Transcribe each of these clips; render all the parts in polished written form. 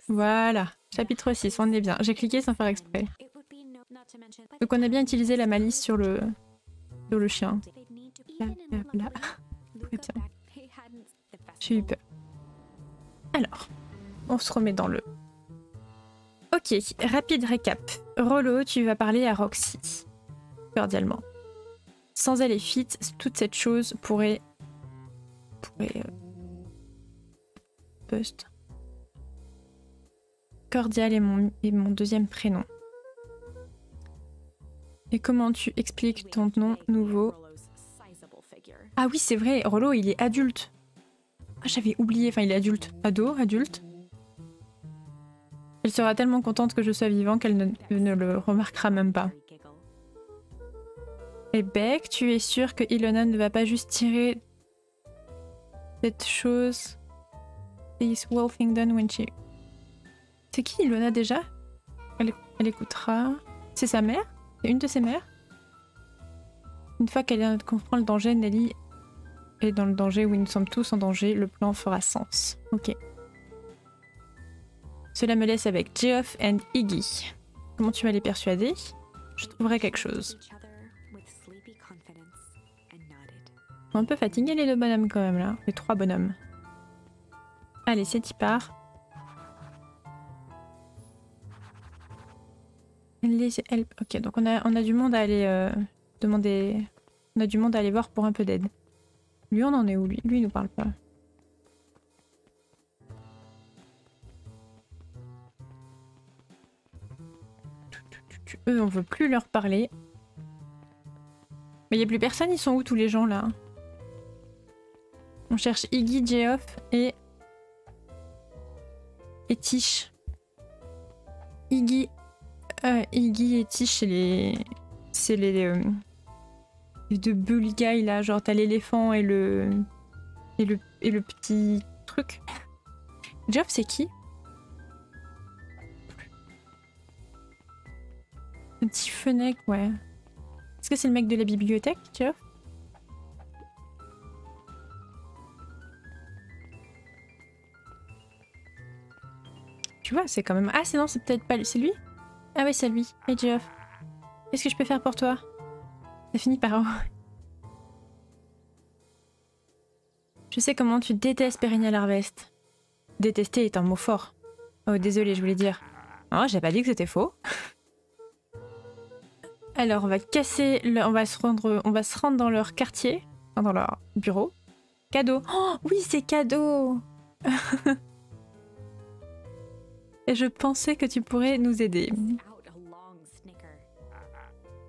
Voilà, chapitre 6, on est bien. J'ai cliqué sans faire exprès. Donc on a bien utilisé la malice sur le chien. Là. Tiens. J'ai eu peur. Alors, on se remet dans le... Ok, rapide récap. Rollo, tu vas parler à Roxy. Cordialement. Sans elle et Fit, toute cette chose pourrait... Bust. Cordial est mon deuxième prénom. Et comment tu expliques ton nom nouveau? Ah oui, c'est vrai, Rollo, il est adulte. Ah, j'avais oublié, enfin il est adulte. Ado, adulte. Elle sera tellement contente que je sois vivant qu'elle ne le remarquera même pas. Et Beck, tu es sûre que Ilona ne va pas juste tirer cette chose? This wolfing done when she... C'est qui Ilona déjà? Elle écoutera... C'est sa mère? C'est une de ses mères? Une fois qu'elle comprend le danger, Nelly est dans le danger où nous sommes tous en danger, le plan fera sens. Ok. Cela me laisse avec Geoff et Iggy. Comment tu vas les persuader? Je trouverai quelque chose. Ils sont un peu fatigués les deux bonhommes quand même là. Les trois bonhommes. Allez, c'est y part. Ok, donc on a du monde à aller demander... On a du monde à aller voir pour un peu d'aide. Lui, on en est où lui? Lui, il nous parle pas. Eux, on veut plus leur parler. Mais il n'y a plus personne, ils sont où tous les gens là? On cherche Iggy, Geoff et Tish. Iggy et Tish, c'est les deux bully guys là, genre t'as l'éléphant et le petit truc. Geoff, c'est qui? Un petit fenêtre, ouais. Est-ce que c'est le mec de la bibliothèque, Geoff? Tu vois, c'est quand même... Ah, c'est non, c'est peut-être pas lui. C'est lui? Ah ouais, c'est lui. Hey, Geoff. Qu'est-ce que je peux faire pour toi? Ça finit par... Je sais comment tu détestes Perennial Harvest. Détester est un mot fort. Oh, désolé, je voulais dire. Oh, j'ai pas dit que c'était faux. Alors, on va casser... On va se rendre dans leur quartier. Enfin, dans leur bureau. Cadeau. Oh, oui, c'est cadeau. Et je pensais que tu pourrais nous aider.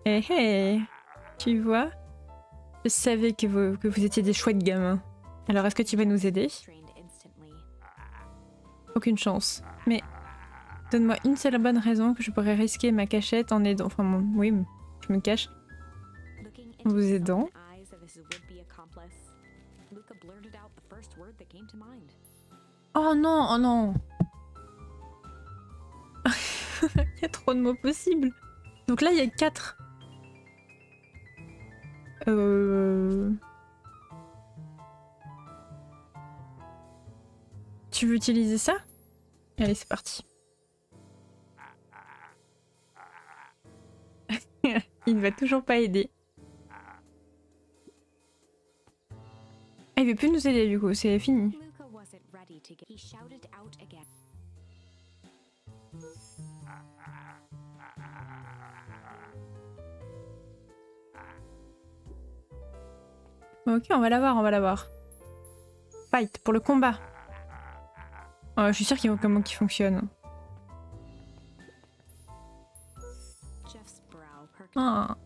Hé hé. Tu vois? Je savais que vous étiez des chouettes gamins. Alors, est-ce que tu vas nous aider? Aucune chance. Mais donne-moi une seule bonne raison que je pourrais risquer ma cachette en aidant... Enfin, oui, je me cache. En vous aidant. Oh non, oh non. Il y a trop de mots possibles. Donc là, il y a 4. Tu veux utiliser ça? Allez, c'est parti. Il ne va toujours pas aider. Ah, il veut plus nous aider du coup, c'est fini. Ok, on va l'avoir, on va l'avoir. Fight, pour le combat. Oh, je suis sûre qu'il y a comment qui fonctionne. Ah.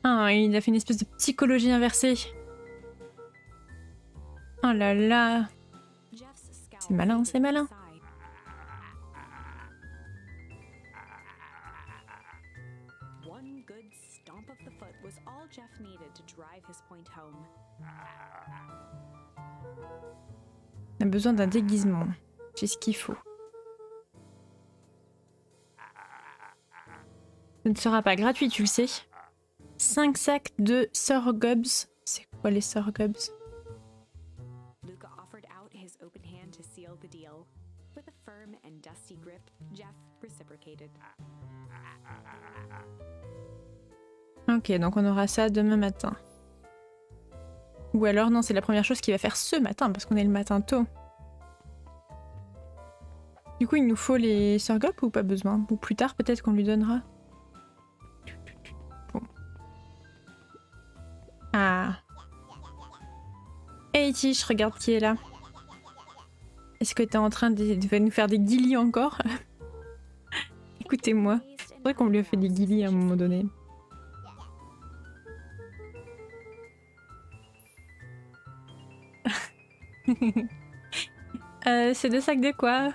Ah, il a fait une espèce de psychologie inversée. Oh là là. C'est malin, c'est malin. On a besoin d'un déguisement. J'ai ce qu'il faut. Ce ne sera pas gratuit, tu le sais. 5 sacs de sorghums. C'est quoi les sorghums? Luca offered out his open hand to seal the deal. With a firm and dusty grip, Jeff reciprocated. Ok, donc on aura ça demain matin. Ou alors non, c'est la première chose qu'il va faire ce matin, parce qu'on est le matin tôt. Du coup, il nous faut les sorghums ou pas besoin? Ou plus tard, peut-être qu'on lui donnera. Bon. Ah. Hey Tish, regarde qui est là. Est-ce que t'es en train de nous faire des guilis encore? Écoutez-moi. C'est vrai qu'on lui a fait des guilis à un moment donné. C'est 2 sacs de quoi?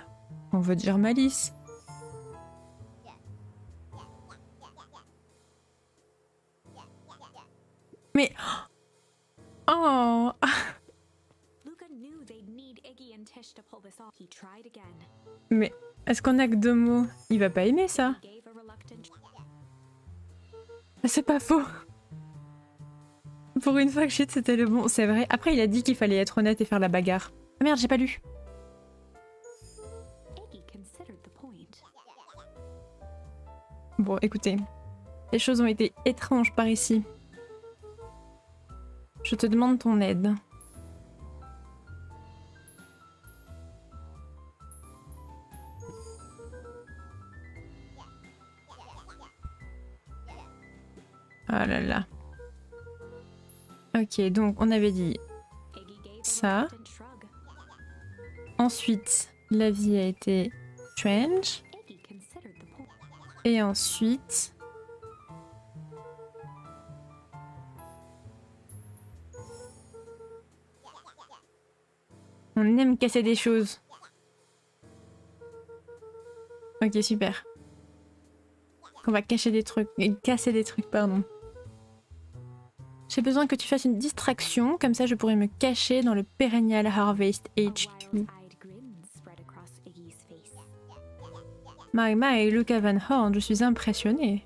On veut dire malice. Mais... Oh. Mais est-ce qu'on a que 2 mots? Il va pas aimer ça. C'est pas faux. Pour une fois que shit c'était le bon, c'est vrai. Après il a dit qu'il fallait être honnête et faire la bagarre. Ah merde, j'ai pas lu. Bon, écoutez. Les choses ont été étranges par ici. Je te demande ton aide. Oh là là. Ok, donc on avait dit ça. Ensuite, la vie a été strange. Et ensuite... on aime casser des choses. Ok, super. On va cacher des trucs. Casser des trucs, pardon. J'ai besoin que tu fasses une distraction, comme ça je pourrais me cacher dans le Perennial Harvest HQ. My, Luca Van Horn, je suis impressionnée.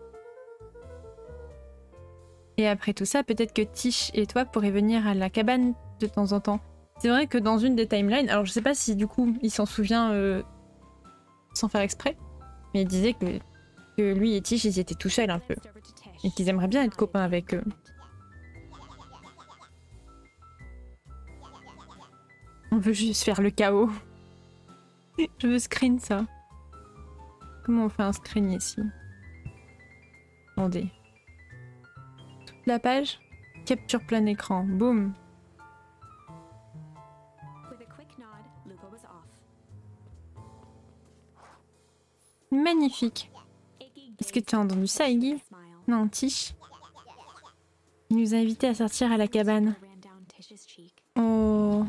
Et après tout ça, peut-être que Tish et toi pourrez venir à la cabane de temps en temps. C'est vrai que dans une des timelines, alors je sais pas si du coup il s'en souvient sans faire exprès, mais il disait que lui et Tish ils étaient tout seuls un peu. Et qu'ils aimeraient bien être copains avec eux. On veut juste faire le chaos. Je veux screen ça. Comment on fait un screen ici? Attendez. Toute la page? Capture plein écran. Boum. Magnifique. Est-ce que tu as entendu ça, Iggy? Non, Tish. Il nous a invités à sortir à la cabane. Oh.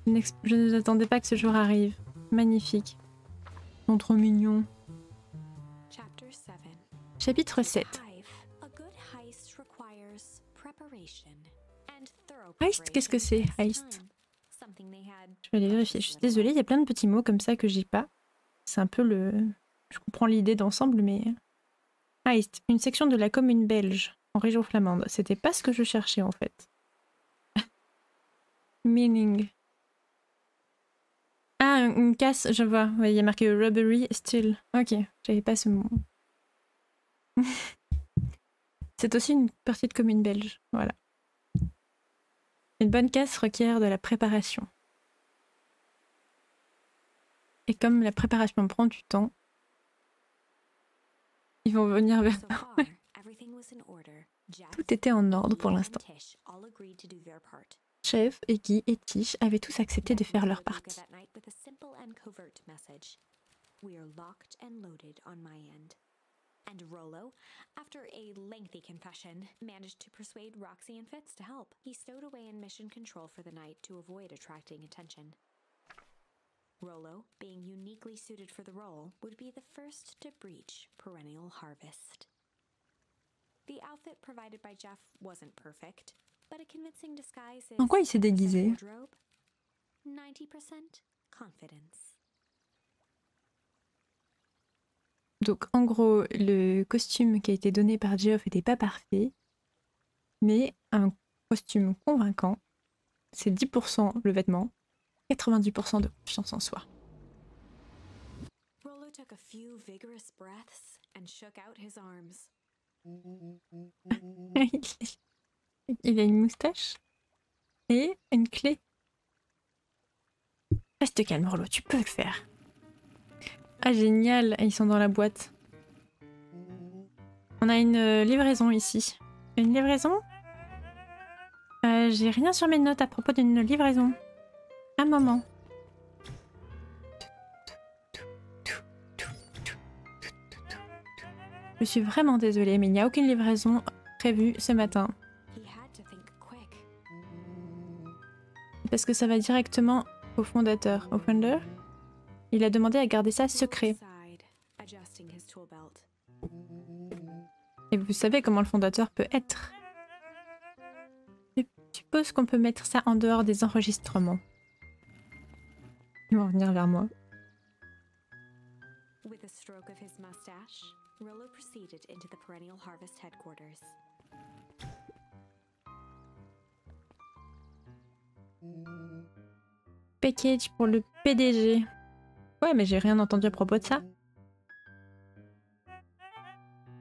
Je ne attendais pas que ce jour arrive. Magnifique. Ils sont trop mignons. Chapitre 7. Heist, qu'est-ce que c'est, heist? Je vais aller vérifier. Je suis désolée, il y a plein de petits mots comme ça que j'ai pas. C'est un peu le... Je comprends l'idée d'ensemble, mais... Heist, une section de la commune belge, en région flamande. C'était pas ce que je cherchais, en fait. Meaning. Ah, une casse, je vois. Ouais, il y a marqué robbery still. Ok, j'avais pas ce mot. C'est aussi une partie de commune belge. Voilà. Une bonne casse requiert de la préparation. Et comme la préparation prend du temps, ils vont venir vers moi. Tout était en ordre pour l'instant. Chef, Iggy et Tish avaient tous accepté de faire leur partie. And Rollo, after a lengthy confession, managed to persuade Roxy and Fitz to help. He stowed away in mission control for the night to avoid attracting attention. Rollo, being uniquely suited for the role, would be the first to breach Perennial Harvest. The outfit provided by Jeff wasn't perfect, but a convincing disguise is... En quoi il s'est déguisé? 90% confidence. Donc en gros, le costume qui a été donné par Geoff n'était pas parfait, mais un costume convaincant, c'est 10% le vêtement, 90% de confiance en soi. Rollo took a few vigorous breaths and shook out his arms. Il a une moustache et une clé. Reste calme, Rollo, tu peux le faire. Ah génial, ils sont dans la boîte. On a une livraison ici. Une livraison? J'ai rien sur mes notes à propos d'une livraison. Un moment. Je suis vraiment désolée, mais il n'y a aucune livraison prévue ce matin. Parce que ça va directement au fondateur. Au founder. Il a demandé à garder ça secret. Et vous savez comment le fondateur peut être. Je suppose qu'on peut mettre ça en dehors des enregistrements. Ils vont venir vers moi. With a stroke of his mustache, Rollo proceeded into the Perennial Harvest headquarters. Package pour le PDG. Ouais, mais j'ai rien entendu à propos de ça.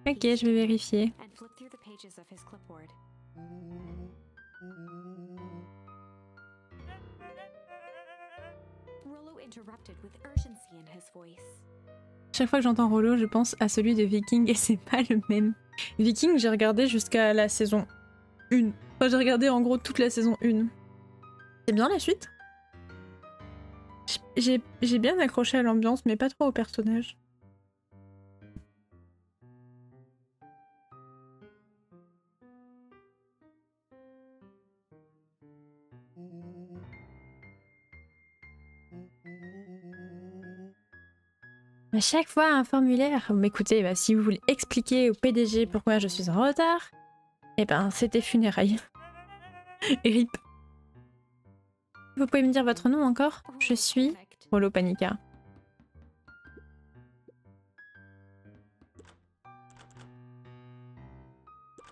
Ok, je vais vérifier. And flipped through the pages of his clipboard. Rollo interrupted with urgency in his voice. Chaque fois que j'entends Rollo, je pense à celui de Viking et c'est pas le même. Viking, j'ai regardé jusqu'à la saison 1. Enfin, j'ai regardé en gros toute la saison 1. C'est bien la suite? J'ai bien accroché à l'ambiance, mais pas trop au personnage. À chaque fois un formulaire. Mais écoutez, bah, si vous voulez expliquer au PDG pourquoi je suis en retard, eh ben c'était funérailles. RIP. Vous pouvez me dire votre nom encore? Je suis Rollo Panica.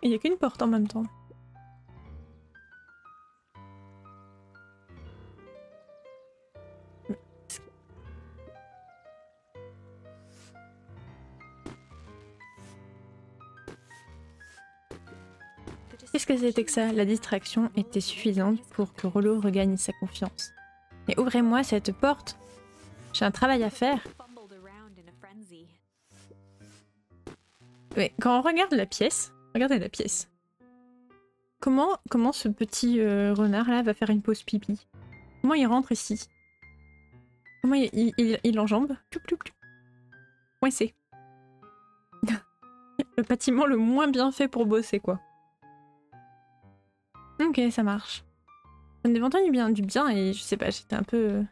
Il n'y a qu'une porte en même temps. Qu'est-ce que c'était que ça? La distraction était suffisante pour que Rollo regagne sa confiance. Mais ouvrez-moi cette porte. J'ai un travail à faire. Mais quand on regarde la pièce, regardez la pièce. Comment ce petit renard là va faire une pause pipi? Comment il rentre ici? Comment il enjambe? Coincé. Le bâtiment le moins bien fait pour bosser quoi. Ok, ça marche. J'en ai entendu du bien et je sais pas, j'étais un peu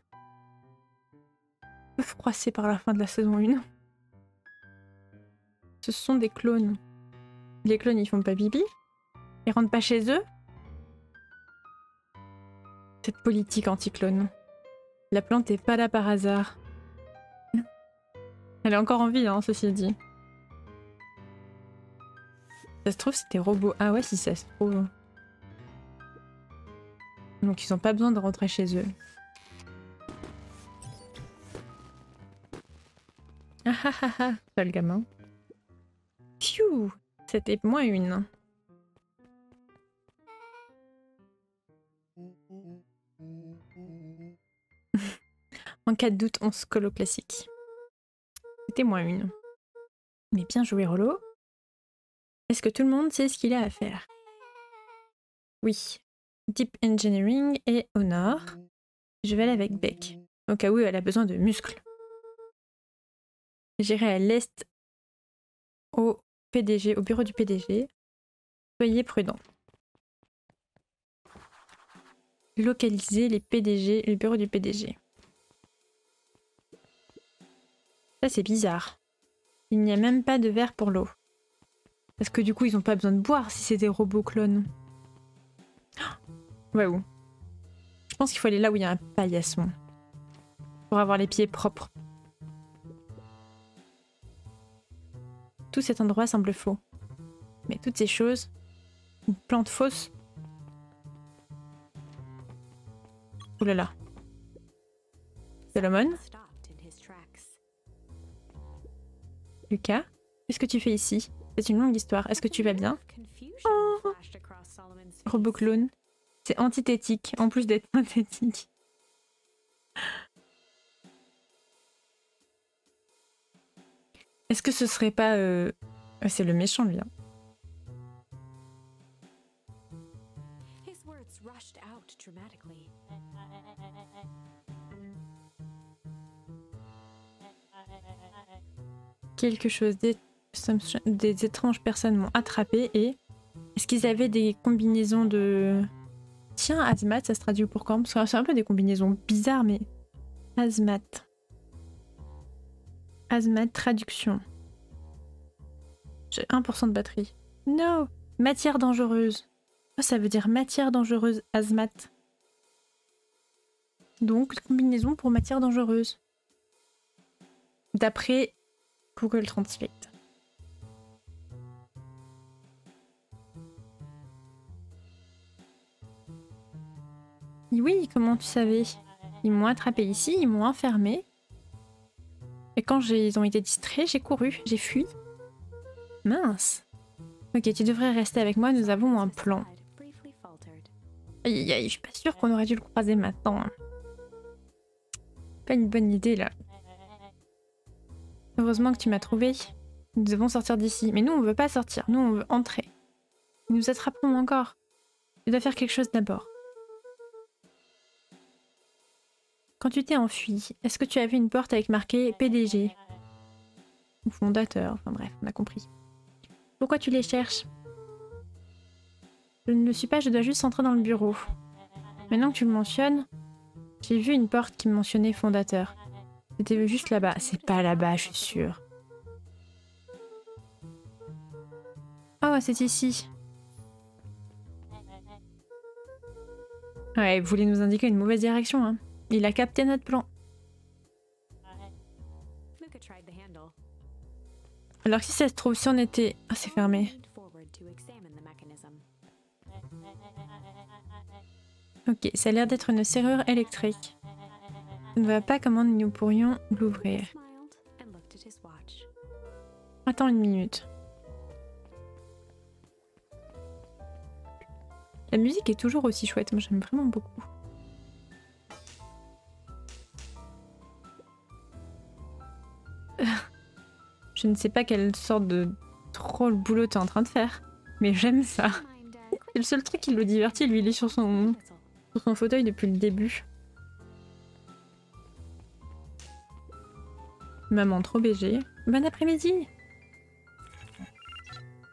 froissée par la fin de la saison 1. Ce sont des clones. Les clones ils font pas pipi? Ils rentrent pas chez eux? Cette politique anti-clone. La plante est pas là par hasard. Elle est encore en vie, hein, ceci dit. Ça se trouve, c'est des robots. Ah ouais, si ça se trouve. Donc ils ont pas besoin de rentrer chez eux. Ah ah ah ah, pas le gamin. Phew, c'était moins une. En cas de doute, on se colle au classique. C'était moins une. Mais bien joué, Rollo. Est-ce que tout le monde sait ce qu'il a à faire? Oui. Deep Engineering et au nord. Je vais aller avec Beck, au cas où elle a besoin de muscles. J'irai à l'est au PDG, au bureau du PDG. Soyez prudents. Localiser les PDG, le bureau du PDG. Ça c'est bizarre. Il n'y a même pas de verre pour l'eau. Parce que du coup ils n'ont pas besoin de boire si c'est des robots clones. Ouais où? Je pense qu'il faut aller là où il y a un paillasson. Pour avoir les pieds propres. Tout cet endroit semble faux. Mais toutes ces choses, une plante fausse. Oh là là. Solomon? Lucas? Qu'est-ce que tu fais ici? C'est une longue histoire. Est-ce que tu vas bien? Oh. Roboclone. C'est antithétique, en plus d'être synthétique. Est-ce que ce serait pas... C'est le méchant, lui. Hein. Quelque chose, des étranges personnes m'ont attrapé et... Est-ce qu'ils avaient des combinaisons de... Tiens, hazmat, ça se traduit pour quand? Parce que c'est un peu des combinaisons bizarres, mais... Hazmat. Hazmat, traduction. J'ai 1% de batterie. No! Matière dangereuse. Oh, ça veut dire matière dangereuse, hazmat. Donc, combinaison pour matière dangereuse. D'après Google Translate. Oui, comment tu savais? Ils m'ont attrapé ici, ils m'ont enfermé. Et quand ils ont été distraits, j'ai couru, j'ai fui. Mince. Ok, tu devrais rester avec moi, nous avons un plan. Aïe, aïe, je suis pas sûre qu'on aurait dû le croiser maintenant. Hein. Pas une bonne idée là. Heureusement que tu m'as trouvé. Nous devons sortir d'ici. Mais nous, on veut pas sortir, nous, on veut entrer. Ils nous attraperont encore. Tu dois faire quelque chose d'abord. Quand tu t'es enfui, est-ce que tu as vu une porte avec marqué PDG? Ou fondateur, enfin bref, on a compris. Pourquoi tu les cherches? Je ne le suis pas, je dois juste entrer dans le bureau. Maintenant que tu le mentionnes, j'ai vu une porte qui mentionnait fondateur. C'était juste là-bas. C'est pas là-bas, je suis sûre. Oh, c'est ici. Ouais, il voulait nous indiquer une mauvaise direction, hein. Il a capté notre plan. Alors si ça se trouve, si on était... Ah, c'est fermé. Ok, ça a l'air d'être une serrure électrique. Je ne vois pas comment nous pourrions l'ouvrir. Attends une minute. La musique est toujours aussi chouette, moi j'aime vraiment beaucoup. Je ne sais pas quelle sorte de troll boulot t'es en train de faire, mais j'aime ça. C'est le seul truc qui le divertit, lui il est sur son fauteuil depuis le début. Maman trop BG. Bon après-midi.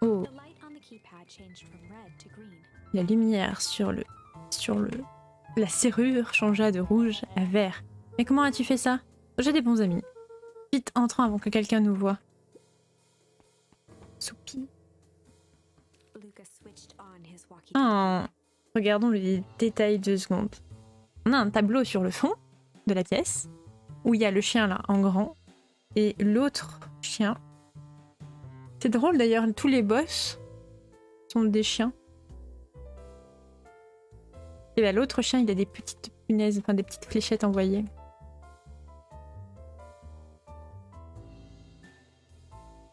Oh. La lumière sur la serrure changea de rouge à vert. Mais comment as-tu fait ça? J'ai des bons amis. Vite, entrons avant que quelqu'un nous voie. Soupi. Oh, regardons les détails 2 secondes. On a un tableau sur le fond de la pièce où il y a le chien là en grand et l'autre chien. C'est drôle d'ailleurs, tous les boss sont des chiens. Et bien l'autre chien il a des petites punaises, enfin des petites fléchettes envoyées.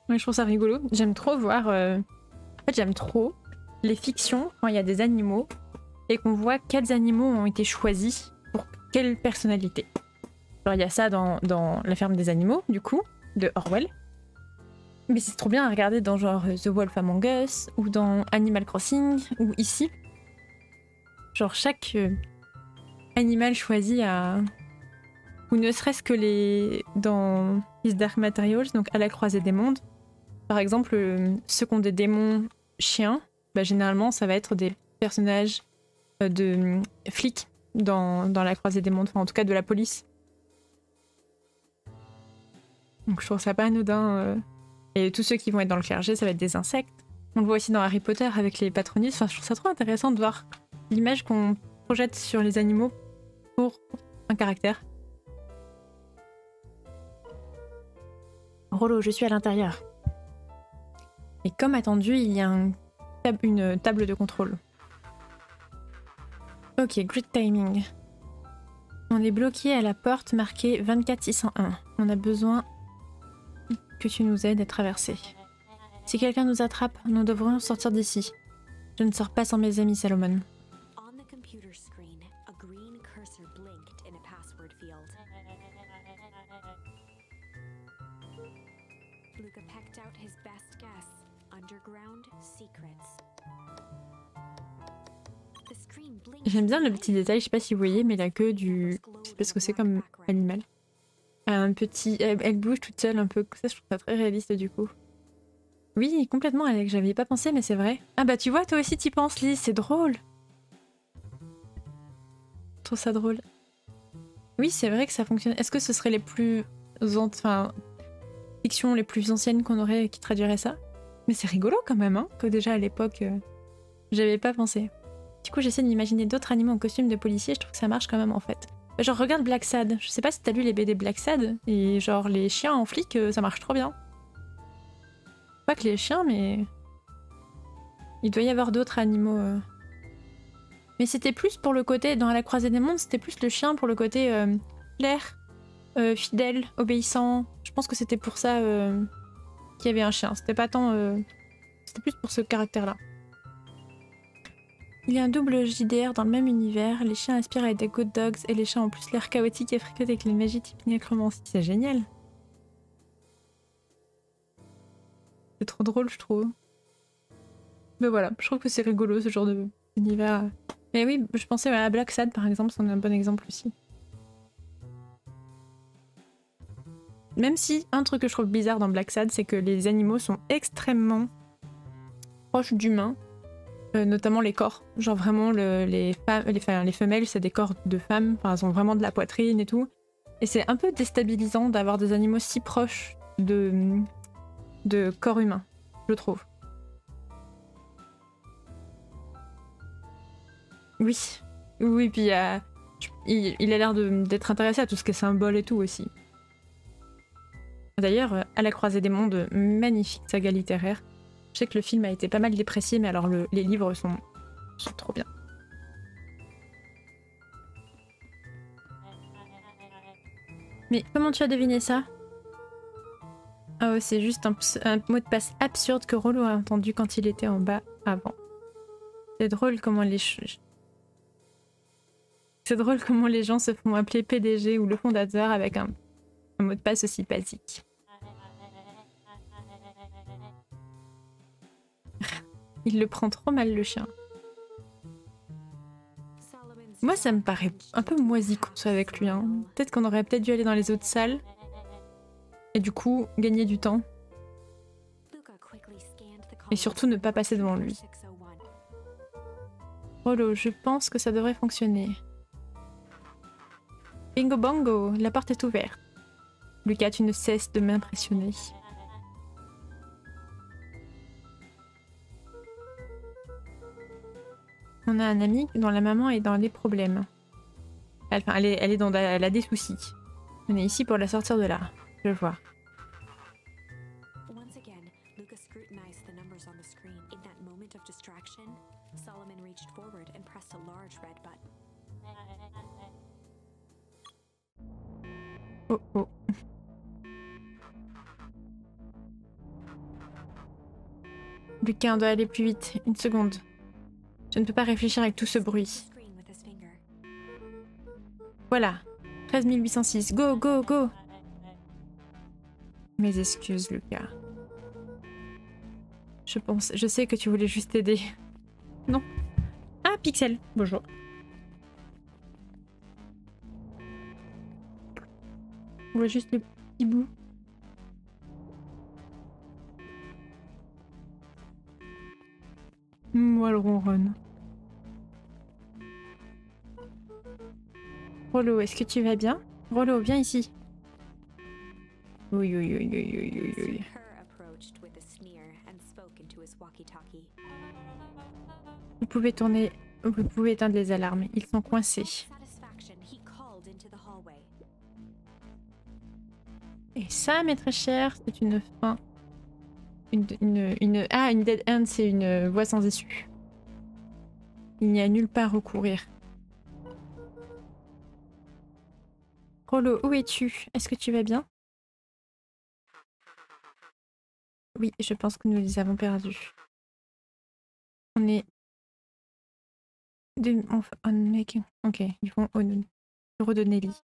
Ouais, je trouve ça rigolo. J'aime trop voir... En fait j'aime trop les fictions quand il y a des animaux et qu'on voit quels animaux ont été choisis pour quelle personnalité. Genre il y a ça dans La ferme des animaux, du coup, de Orwell. Mais c'est trop bien à regarder dans genre The Wolf Among Us, ou dans Animal Crossing, ou ici. Genre chaque animal choisi à... Ou ne serait-ce que dans His Dark Materials, donc à la croisée des mondes. Par exemple, ceux qui ont des démons chiens, bah, généralement ça va être des personnages de flics dans la croisée des mondes, enfin en tout cas de la police. Donc je trouve ça pas anodin. Et tous ceux qui vont être dans le clergé, ça va être des insectes. On le voit aussi dans Harry Potter avec les patronistes. Enfin, je trouve ça trop intéressant de voir l'image qu'on projette sur les animaux pour un caractère. Rollo, je suis à l'intérieur. Et comme attendu, il y a une table de contrôle. Ok, great timing. On est bloqué à la porte marquée 24601. On a besoin que tu nous aides à traverser. Si quelqu'un nous attrape, nous devrions sortir d'ici. Je ne sors pas sans mes amis, Salomon. On the computer screen, a green cursor blinked in a password field. Luca pecked out his best guess. Underground secrets. The screen blinked. J'aime bien le petit détail, je sais pas si vous voyez, mais la queue du... Je sais pas ce que c'est comme animal. Un petit... Elle bouge toute seule un peu, ça je trouve ça très réaliste du coup. Oui, complètement Alex, j'avais pas pensé mais c'est vrai. Ah bah tu vois, toi aussi t'y penses Lise, c'est drôle. Je trouve ça drôle. Oui, c'est vrai que ça fonctionne. Est-ce que ce serait les plus... Enfin... fictions les plus anciennes qu'on aurait qui traduiraient ça? Mais c'est rigolo quand même, hein, que déjà à l'époque, j'avais pas pensé. Du coup, j'essaie d'imaginer d'autres animaux en costume de policier, je trouve que ça marche quand même en fait. Genre, regarde Black Sad, je sais pas si t'as lu les BD Black Sad, et genre les chiens en flic, ça marche trop bien. Pas que les chiens, mais... Il doit y avoir d'autres animaux... Mais c'était plus pour le côté, dans La Croisée des Mondes, c'était plus le chien pour le côté clair, fidèle, obéissant. Je pense que c'était pour ça qu'il y avait un chien, c'était pas tant... C'était plus pour ce caractère-là. Il y a un double JDR dans le même univers, les chiens aspirent à des good dogs et les chiens ont plus l'air chaotique et fricotent avec les magies type nécromancie. C'est génial. C'est trop drôle je trouve. Mais voilà, je trouve que c'est rigolo ce genre d'univers. Mais oui, je pensais à Black Sad par exemple, c'en est un bon exemple aussi. Même si, un truc que je trouve bizarre dans Black Sad, c'est que les animaux sont extrêmement proches d'humains. Notamment les corps, genre vraiment les femelles c'est des corps de femmes, enfin elles ont vraiment de la poitrine et tout. Et c'est un peu déstabilisant d'avoir des animaux si proches de corps humains, je trouve. Oui, oui, puis il a l'air d'être intéressé à tout ce qui est symbole et tout aussi. D'ailleurs, À la Croisée des Mondes, magnifique saga littéraire. Je sais que le film a été pas mal déprécié, mais alors les livres sont trop bien. Mais comment tu as deviné ça? Oh, c'est juste un mot de passe absurde que Rollo a entendu quand il était en bas avant. C'est drôle comment les gens se font appeler PDG ou le fondateur avec un mot de passe aussi basique. Il le prend trop mal le chien. Moi ça me paraît un peu moisi qu'on soit avec lui. Hein. Peut-être qu'on aurait peut-être dû aller dans les autres salles. Et du coup gagner du temps. Et surtout ne pas passer devant lui. Rollo, je pense que ça devrait fonctionner. Bingo bango, la porte est ouverte. Lucas, tu ne cesses de m'impressionner. On a un ami dont la maman est dans les problèmes. Enfin, elle a des soucis. On est ici pour la sortir de là. Je vois. Once again, Luca scrutinized the numbers on the screen. In that moment of distraction, Solomon reached forward and pressed a large red button. Oh oh. Lucas, on doit aller plus vite. Une seconde. Je ne peux pas réfléchir avec tout ce bruit. Voilà. 13 806. Go, go, go. Mes excuses, Lucas. Je sais que tu voulais juste aider. Non. Ah, Pixel. Bonjour. On voit juste le petit bout. Moi, le ronronne. Rollo, est-ce que tu vas bien? Rollo, viens ici. Oui, oui, oui, oui, oui, oui, oui. Vous pouvez éteindre les alarmes, ils sont coincés. Et ça, mes très chers, c'est une fin une dead end, c'est une voie sans issue. Il n'y a nulle part où courir. Rollo, où es-tu? Est-ce que tu vas bien? Oui, je pense que nous les avons perdus. On est... Ok, ils vont au bureau de Nelly.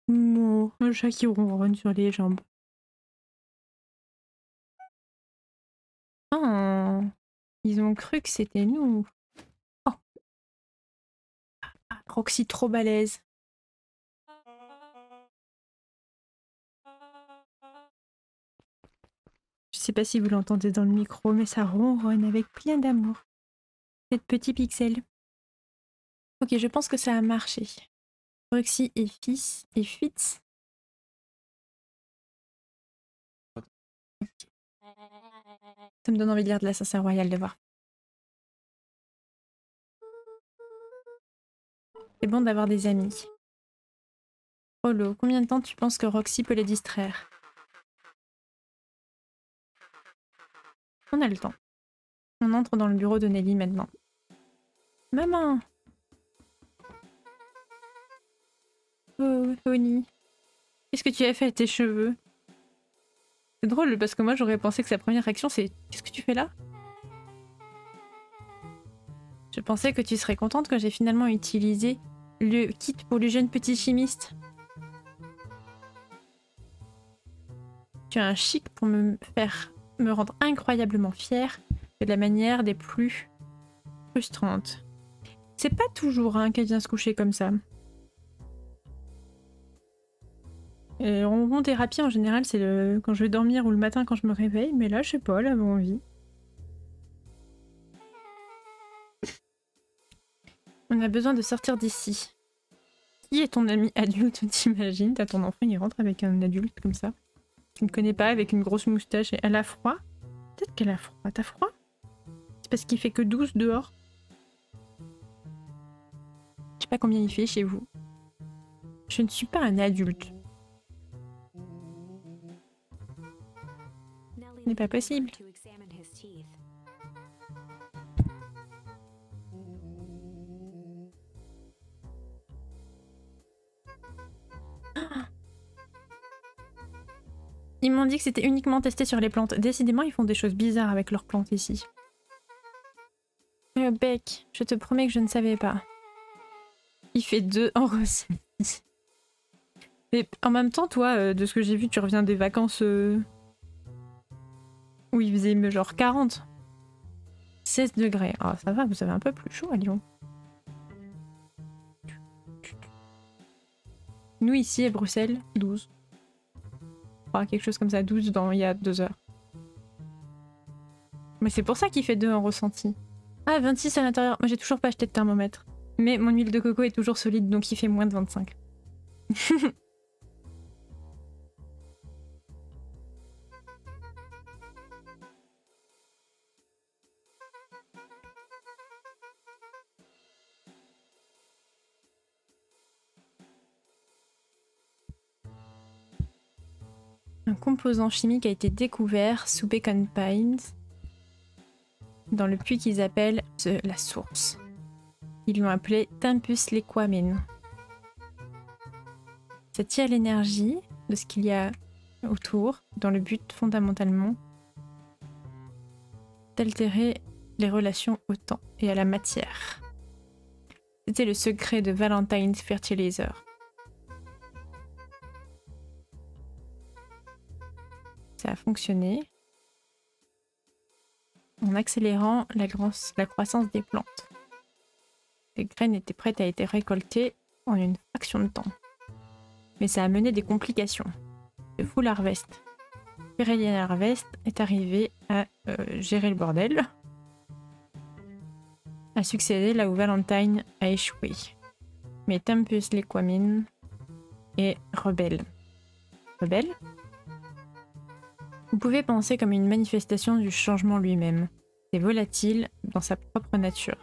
Non, un chat qui ronronne sur les jambes. Oh, ils ont cru que c'était nous. Oh, Roxy trop balèze. Je sais pas si vous l'entendez dans le micro, mais ça ronronne avec plein d'amour. Cette petite pixel. Ok, je pense que ça a marché. Roxy et Fitz. Ça me donne envie de lire de l'Assassin Royal de voir. C'est bon d'avoir des amis. Rollo, combien de temps tu penses que Roxy peut les distraire? On a le temps. On entre dans le bureau de Nelly maintenant. Maman! Oh, Tony. Qu'est-ce que tu as fait à tes cheveux? C'est drôle parce que moi j'aurais pensé que sa première réaction c'est « Qu'est-ce que tu fais là ?» Je pensais que tu serais contente que j'ai finalement utilisé le kit pour le jeune petit chimiste. Tu as un chic pour me rendre incroyablement fière de la manière des plus frustrantes. C'est pas toujours qu'elle vient se coucher comme ça. Et ronron thérapie en général c'est quand je vais dormir ou le matin quand je me réveille, mais là je sais pas, elle avait envie. On a besoin de sortir d'ici. Qui est ton ami adulte, t'imagines? T'as ton enfant, il rentre avec un adulte comme ça. Tu ne connais pas, avec une grosse moustache et elle a froid? Peut-être qu'elle a froid. T'as froid? C'est parce qu'il fait que 12 dehors. Je sais pas combien il fait chez vous. Je ne suis pas un adulte. Ce n'est pas possible. Ils m'ont dit que c'était uniquement testé sur les plantes. Décidément, ils font des choses bizarres avec leurs plantes ici. Bec, je te promets que je ne savais pas. Il fait 2 en ressenti. Mais en même temps, toi, de ce que j'ai vu, tu reviens des vacances où il faisait genre 40. 16 degrés. Ah, ça va, vous avez un peu plus chaud à Lyon. Nous, ici, à Bruxelles, 12. Enfin, quelque chose comme ça, 12 il y a 2 heures. Mais c'est pour ça qu'il fait 2 en ressenti. Ah, 26 à l'intérieur. Moi, j'ai toujours pas acheté de thermomètre. Mais mon huile de coco est toujours solide, donc il fait moins de 25. Un composant chimique a été découvert sous Bacon Pines dans le puits qu'ils appellent la source. Ils l'ont appelé Tempus liquamine. Ça tire l'énergie de ce qu'il y a autour dans le but fondamentalement d'altérer les relations au temps et à la matière. C'était le secret de Valentine's Fertilizer. Ça a fonctionné en accélérant la croissance des plantes. Les graines étaient prêtes à être récoltées en une fraction de temps. Mais ça a mené des complications. Le Full Harvest. Perennial Harvest est arrivé à gérer le bordel. A succédé là où Valentine a échoué. Mais Tempus liquamine est rebelle. Rebelle ? Vous pouvez penser comme une manifestation du changement lui-même. C'est volatile dans sa propre nature.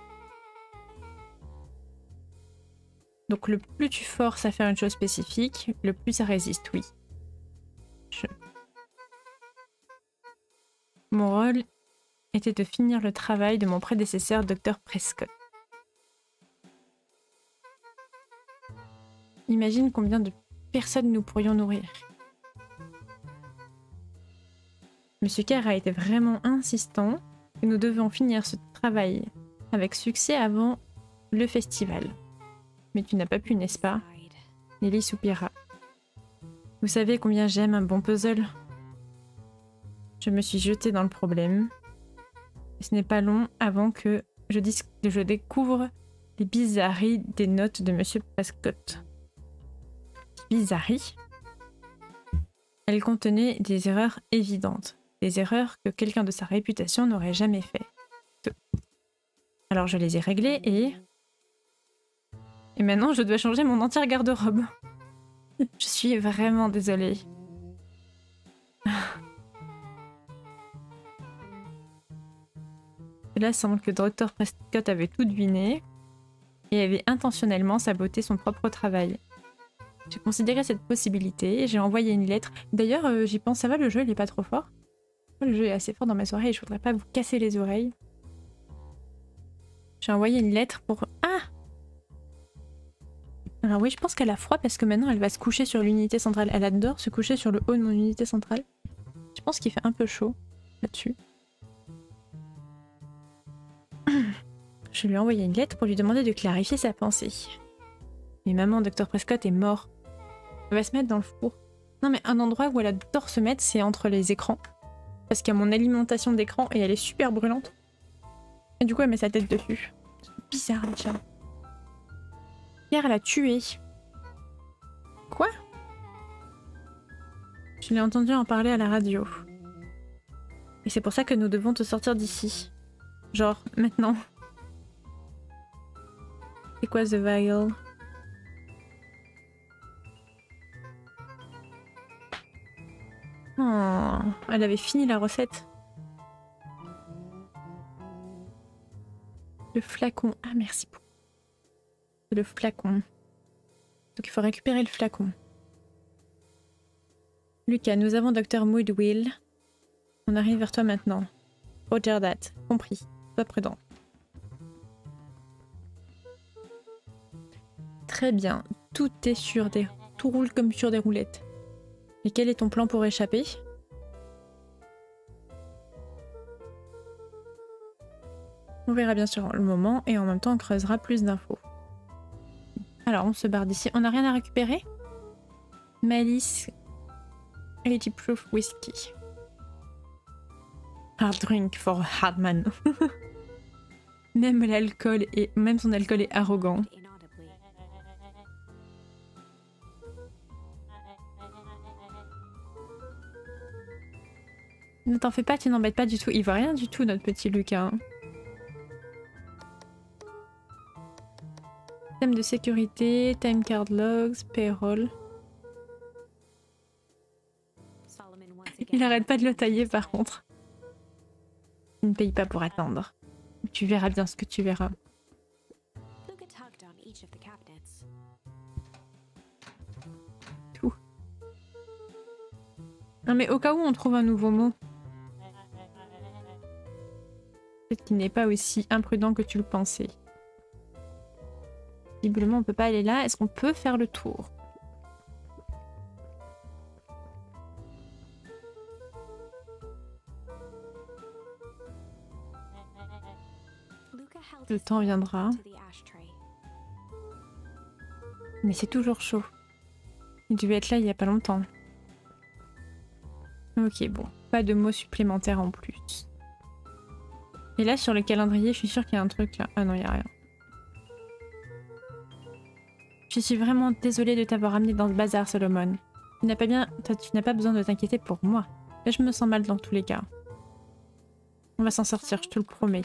Donc le plus tu forces à faire une chose spécifique, le plus ça résiste, oui. Mon rôle était de finir le travail de mon prédécesseur, Dr. Prescott. Imagine combien de personnes nous pourrions nourrir. Monsieur Carr a été vraiment insistant et nous devions finir ce travail avec succès avant le festival. Mais tu n'as pas pu, n'est-ce pas? Nelly soupira. Vous savez combien j'aime un bon puzzle? Je me suis jetée dans le problème. Et ce n'est pas long avant que je découvre les bizarreries des notes de Monsieur Prescott. Bizarreries? Elles contenaient des erreurs évidentes. Des erreurs que quelqu'un de sa réputation n'aurait jamais fait. Alors je les ai réglées et maintenant je dois changer mon entière garde-robe. Je suis vraiment désolée. Cela semble que Dr. Prescott avait tout deviné et avait intentionnellement saboté son propre travail. J'ai considéré cette possibilité et j'ai envoyé une lettre. D'ailleurs, j'y pense, ça va, le jeu il est pas trop fort. Le jeu est assez fort dans mes oreilles et je voudrais pas vous casser les oreilles. J'ai envoyé une lettre pour... Ah! Alors oui, je pense qu'elle a froid parce que maintenant elle va se coucher sur l'unité centrale. Elle adore se coucher sur le haut de mon unité centrale. Je pense qu'il fait un peu chaud là-dessus. Je lui ai envoyé une lettre pour lui demander de clarifier sa pensée. Mais maman, Dr. Prescott est mort. Elle va se mettre dans le four. Non mais un endroit où elle adore se mettre, c'est entre les écrans. Parce qu'il y a mon alimentation d'écran et elle est super brûlante. Et du coup elle met sa tête dessus. C'est bizarre déjà. Pierre l'a tué. Quoi? Je l'ai entendu en parler à la radio. Et c'est pour ça que nous devons te sortir d'ici. Genre, maintenant. C'est quoi The Vial? Oh, elle avait fini la recette. Le flacon. Ah, merci beaucoup. Le flacon. Donc il faut récupérer le flacon. Lucas, nous avons Dr. Moodwill. On arrive vers toi maintenant. Roger that. Compris. Sois prudent. Très bien. Tout est sur des... Tout roule comme sur des roulettes. Et quel est ton plan pour échapper? On verra bien sûr le moment et en même temps on creusera plus d'infos. Alors on se barre d'ici. On n'a rien à récupérer? Malice 80 proof whisky. Hard drink for a hard man. Même l'alcool et même son alcool est arrogant. Ne t'en fais pas, tu n'embêtes pas du tout. Il voit rien du tout, notre petit Lucas. Thème de sécurité, time card logs, payroll. Il arrête pas de le tailler par contre. Il ne paye pas pour attendre. Tu verras bien ce que tu verras. Tout. Non mais au cas où on trouve un nouveau mot. Peut-être qu'il n'est pas aussi imprudent que tu le pensais. Visiblement on peut pas aller là. Est-ce qu'on peut faire le tour? Le temps viendra. Mais c'est toujours chaud. Il devait être là il y a pas longtemps. Ok, bon. Pas de mots supplémentaires en plus. Et là, sur le calendrier, je suis sûre qu'il y a un truc là. Ah non, il n'y a rien. Je suis vraiment désolée de t'avoir amené dans ce bazar, Solomon. Tu n'as pas besoin de t'inquiéter pour moi. Là, je me sens mal dans tous les cas. On va s'en sortir, je te le promets.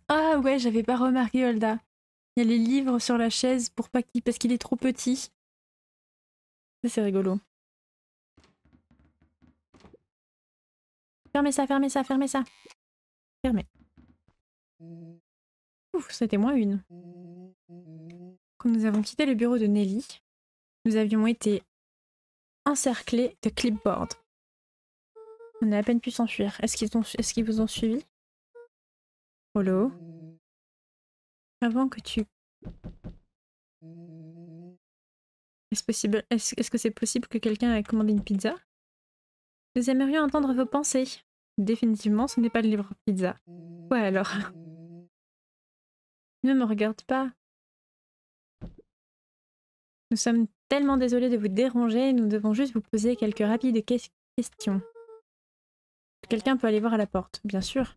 Ah ouais, j'avais pas remarqué, Holda. Il y a les livres sur la chaise pour pas qu'il... parce qu'il est trop petit. Ça, c'est rigolo. Fermez ça, fermez ça, fermez ça. Fermez. Ouf, c'était moins une. quand nous avons quitté le bureau de Nelly, nous avions été encerclés de clipboard. On a à peine pu s'enfuir. Est-ce qu'ils vous ont suivi? Holo? Avant que tu... Est-ce que c'est possible que quelqu'un ait commandé une pizza? Nous aimerions entendre vos pensées. Définitivement, ce n'est pas le livre pizza. Ouais alors. Ne me regarde pas. Nous sommes tellement désolés de vous déranger, nous devons juste vous poser quelques rapides questions. Quelqu'un peut aller voir à la porte, bien sûr.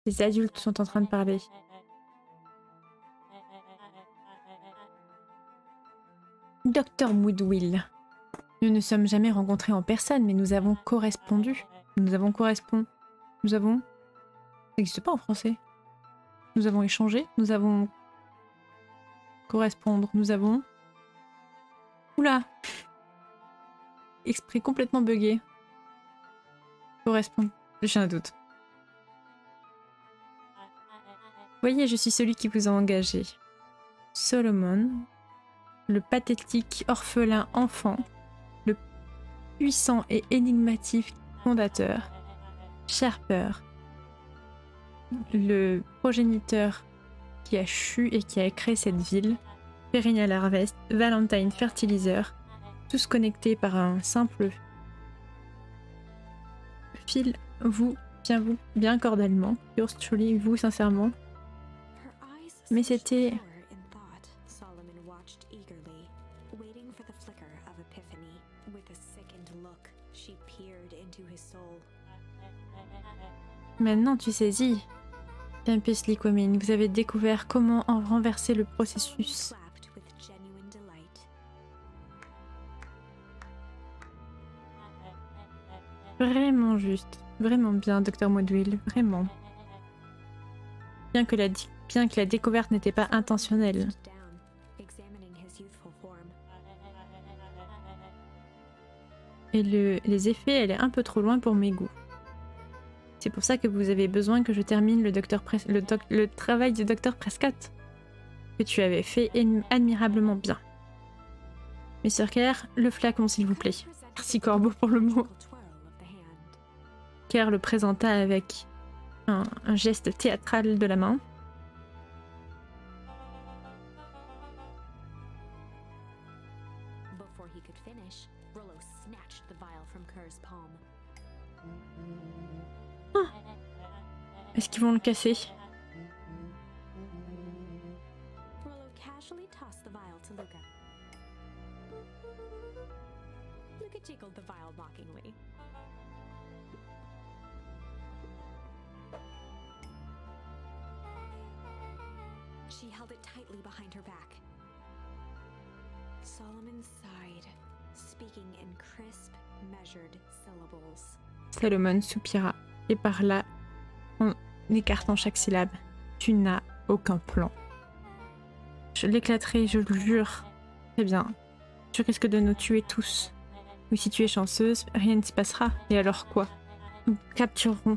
Les adultes sont en train de parler. Dr. Woodwill. Nous ne sommes jamais rencontrés en personne, mais nous avons correspondu. Nous avons... Ça n'existe pas en français. Nous avons échangé, nous avons... Correspondre, nous avons... Oula! Esprit complètement buggé. Correspondre. J'ai un doute. Voyez, je suis celui qui vous a engagé. Solomon, le pathétique orphelin enfant, le puissant et énigmatique fondateur, Sharper, le progéniteur qui a chu et qui a créé cette ville, Perennial Harvest, Valentine Fertilizer, tous connectés par un simple fil, vous, bien cordialement, yours truly, vous sincèrement. Mais c'était... Maintenant tu saisis. Tempest Lycomine, vous avez découvert comment en renverser le processus. Vraiment juste. Vraiment bien, Dr. Woodwill. Vraiment. Bien que la découverte n'était pas intentionnelle. Et les effets, elle est un peu trop loin pour mes goûts. C'est pour ça que vous avez besoin que je termine le travail du Dr. Prescott. Que tu avais fait admirablement bien. Mr. Kerr, le flacon s'il vous plaît. Merci Corbeau pour le mot. Kerr le présenta avec un geste théâtral de la main. Oh. Est-ce qu'ils vont le casser? She held it tightly behind her back. Solomon sighed, speaking in crisp, measured syllables. Solomon soupira et parla en écartant chaque syllabe. Tu n'as aucun plan. Je l'éclaterai, je le jure. Très bien. Tu risques de nous tuer tous. Ou si tu es chanceuse, rien ne s'y passera. Et alors quoi? Nous capturerons.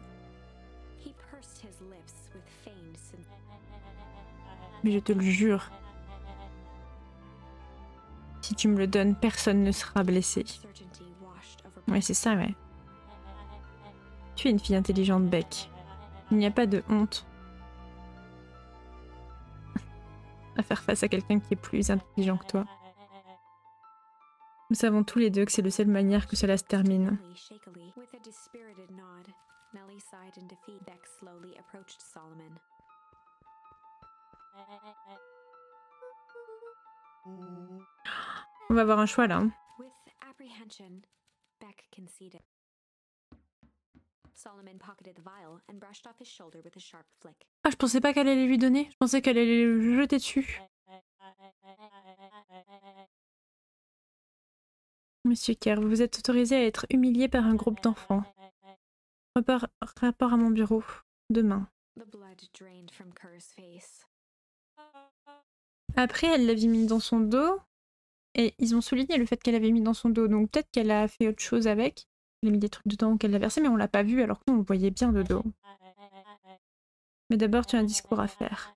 Mais je te le jure. Si tu me le donnes, personne ne sera blessé. Ouais, c'est ça, ouais. Tu es une fille intelligente, Beck. Il n'y a pas de honte à faire face à quelqu'un qui est plus intelligent que toi. Nous savons tous les deux que c'est la seule manière que cela se termine. On va avoir un choix là. Ah, je pensais pas qu'elle allait lui donner. Je pensais qu'elle allait le jeter dessus. Monsieur Kerr, vous êtes autorisé à être humilié par un groupe d'enfants. Rapport à mon bureau. Demain. Après, elle l'avait mis dans son dos. Et ils ont souligné le fait qu'elle avait mis dans son dos, donc peut-être qu'elle a fait autre chose avec. Elle a mis des trucs dedans qu'elle l'a versé, mais on l'a pas vu alors que nous on le voyait bien de dos. Mais d'abord tu as un discours à faire.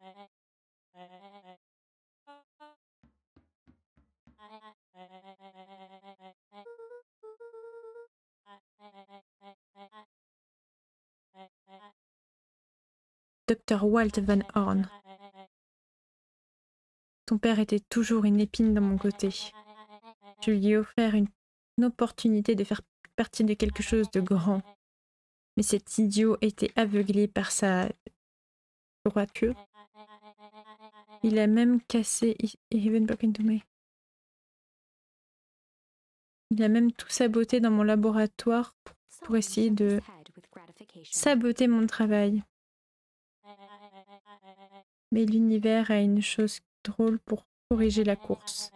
Dr. Walt Van Horn. Ton père était toujours une épine dans mon côté. Je lui ai offert une opportunité de faire partie de quelque chose de grand. Mais cet idiot était aveuglé par sa droiture. Il a même cassé... Il a même tout saboté dans mon laboratoire pour essayer de saboter mon travail. Mais l'univers a une chose drôle pour corriger la course.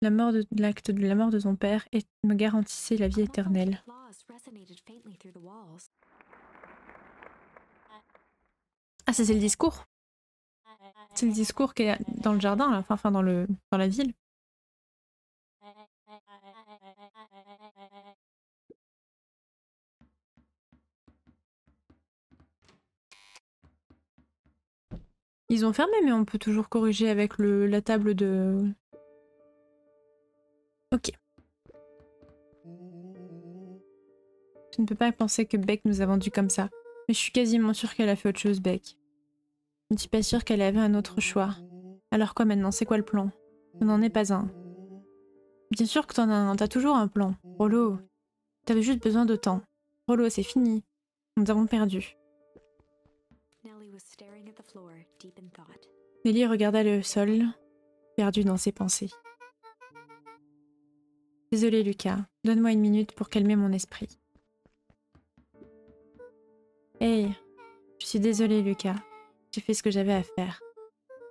L'acte de la mort de ton père me garantissait la vie éternelle. Ah, ça c'est le discours. C'est le discours qui est dans le jardin, là, enfin dans la ville. Ils ont fermé, mais on peut toujours corriger avec la table de... Ok. Je ne peux pas penser que Beck nous a vendus comme ça. Mais je suis quasiment sûre qu'elle a fait autre chose, Beck. Je ne suis pas sûre qu'elle avait un autre choix. Alors quoi maintenant? C'est quoi le plan? Je n'en ai pas un. Bien sûr que t'en as un, t'as toujours un plan. Rollo, t'avais juste besoin de temps. Rollo, c'est fini. Nous avons perdu. Nelly regarda le sol, perdue dans ses pensées. Désolée, Lucas. Donne-moi une minute pour calmer mon esprit. Hey, je suis désolée, Lucas. J'ai fait ce que j'avais à faire.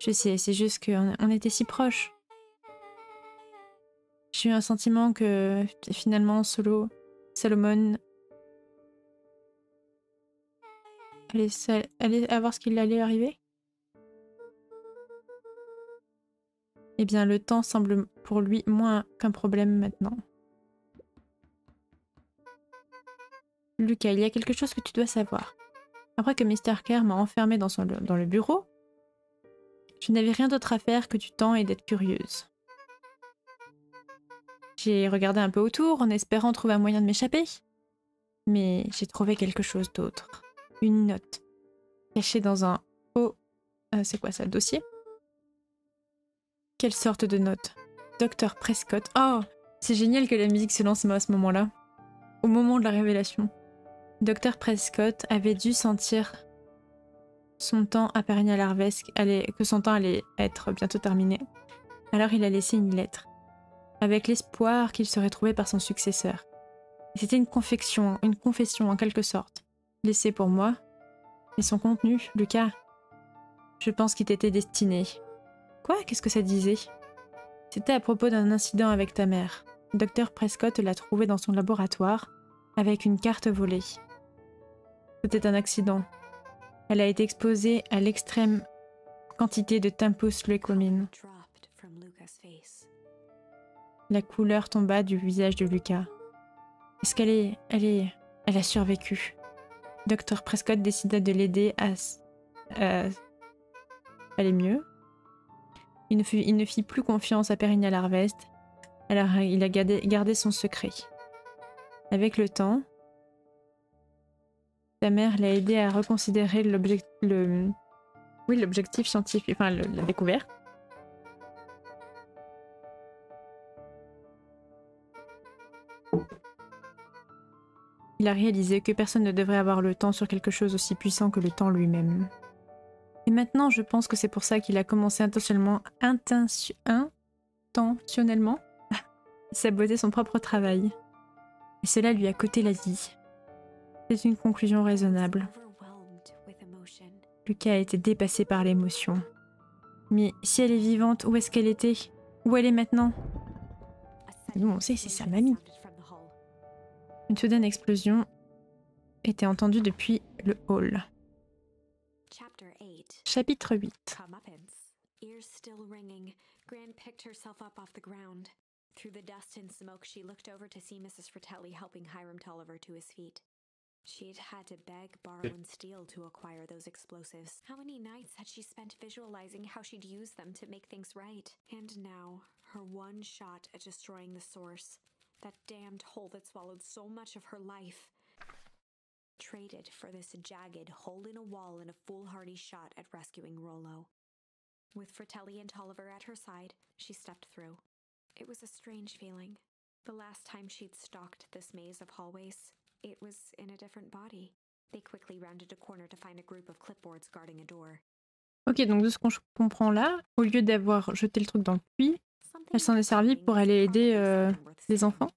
Je sais, c'est juste qu'on était si proches. J'ai eu un sentiment que finalement Salomon allait avoir ce qu'il allait arriver. Eh bien, le temps semble pour lui moins qu'un problème maintenant. Lucas, il y a quelque chose que tu dois savoir. Après que Mr. Kerr m'a enfermée dans le bureau, je n'avais rien d'autre à faire que du temps et d'être curieuse. J'ai regardé un peu autour en espérant trouver un moyen de m'échapper. Mais j'ai trouvé quelque chose d'autre. Une note. Cachée dans un haut... c'est quoi ça, dossier? Quelle sorte de note? Dr. Prescott. Oh, c'est génial que la musique se lance à ce moment-là. Au moment de la révélation. Dr. Prescott avait dû sentir son temps à Perignal Harvest, que son temps allait être bientôt terminé. Alors il a laissé une lettre, avec l'espoir qu'il serait trouvé par son successeur. C'était une confession en quelque sorte, laissée pour moi. Et son contenu, Lucas, je pense qu'il t'était destiné. Quoi? Qu'est-ce que ça disait? C'était à propos d'un incident avec ta mère. Dr. Prescott l'a trouvé dans son laboratoire, avec une carte volée. C'était un accident. Elle a été exposée à l'extrême quantité de Tempus Luecomine. La couleur tomba du visage de Lucas. Est-ce qu'elle elle a survécu? Dr. Prescott décida de l'aider à aller mieux. Il ne fit plus confiance à Perignal Harvest, alors il a gardé son secret. Avec le temps, sa mère l'a aidé à reconsidérer l'objectif scientifique, enfin la découverte. Il a réalisé que personne ne devrait avoir le temps sur quelque chose aussi puissant que le temps lui-même. Et maintenant, je pense que c'est pour ça qu'il a commencé intentionnellement saboter son propre travail. Et cela lui a coûté la vie. C'est une conclusion raisonnable. Lucas a été dépassé par l'émotion. Mais si elle est vivante, où est-ce qu'elle était? Où elle est maintenant? Nous, on sait, c'est sa mamie. Une soudaine explosion était entendu depuis le hall. Chapter 8. Chapitre 8. Comeuppance. Ears still ringing, Gran picked herself up off the ground. Through the dust and smoke, she looked over to see Mrs. Fratelli helping Hiram Tolliver to his feet. She'd had to beg, borrow, and steal to acquire those explosives. How many nights had she spent visualizing how she'd use them to make things right? And now, her one shot at destroying the source, that damned hole that swallowed so much of her life, traded for this jagged hole in a wall and a foolhardy shot at rescuing Rollo. With Fratelli and Tolliver at her side, she stepped through. It was a strange feeling. The last time she'd stalked this maze of hallways, it was in a different body. They quickly rounded a corner to find a group of clipboards guarding a door. Ok, donc de ce qu'on comprend là, au lieu d'avoir jeté le truc dans le puits, elle s'en est servie pour aller aider les enfants.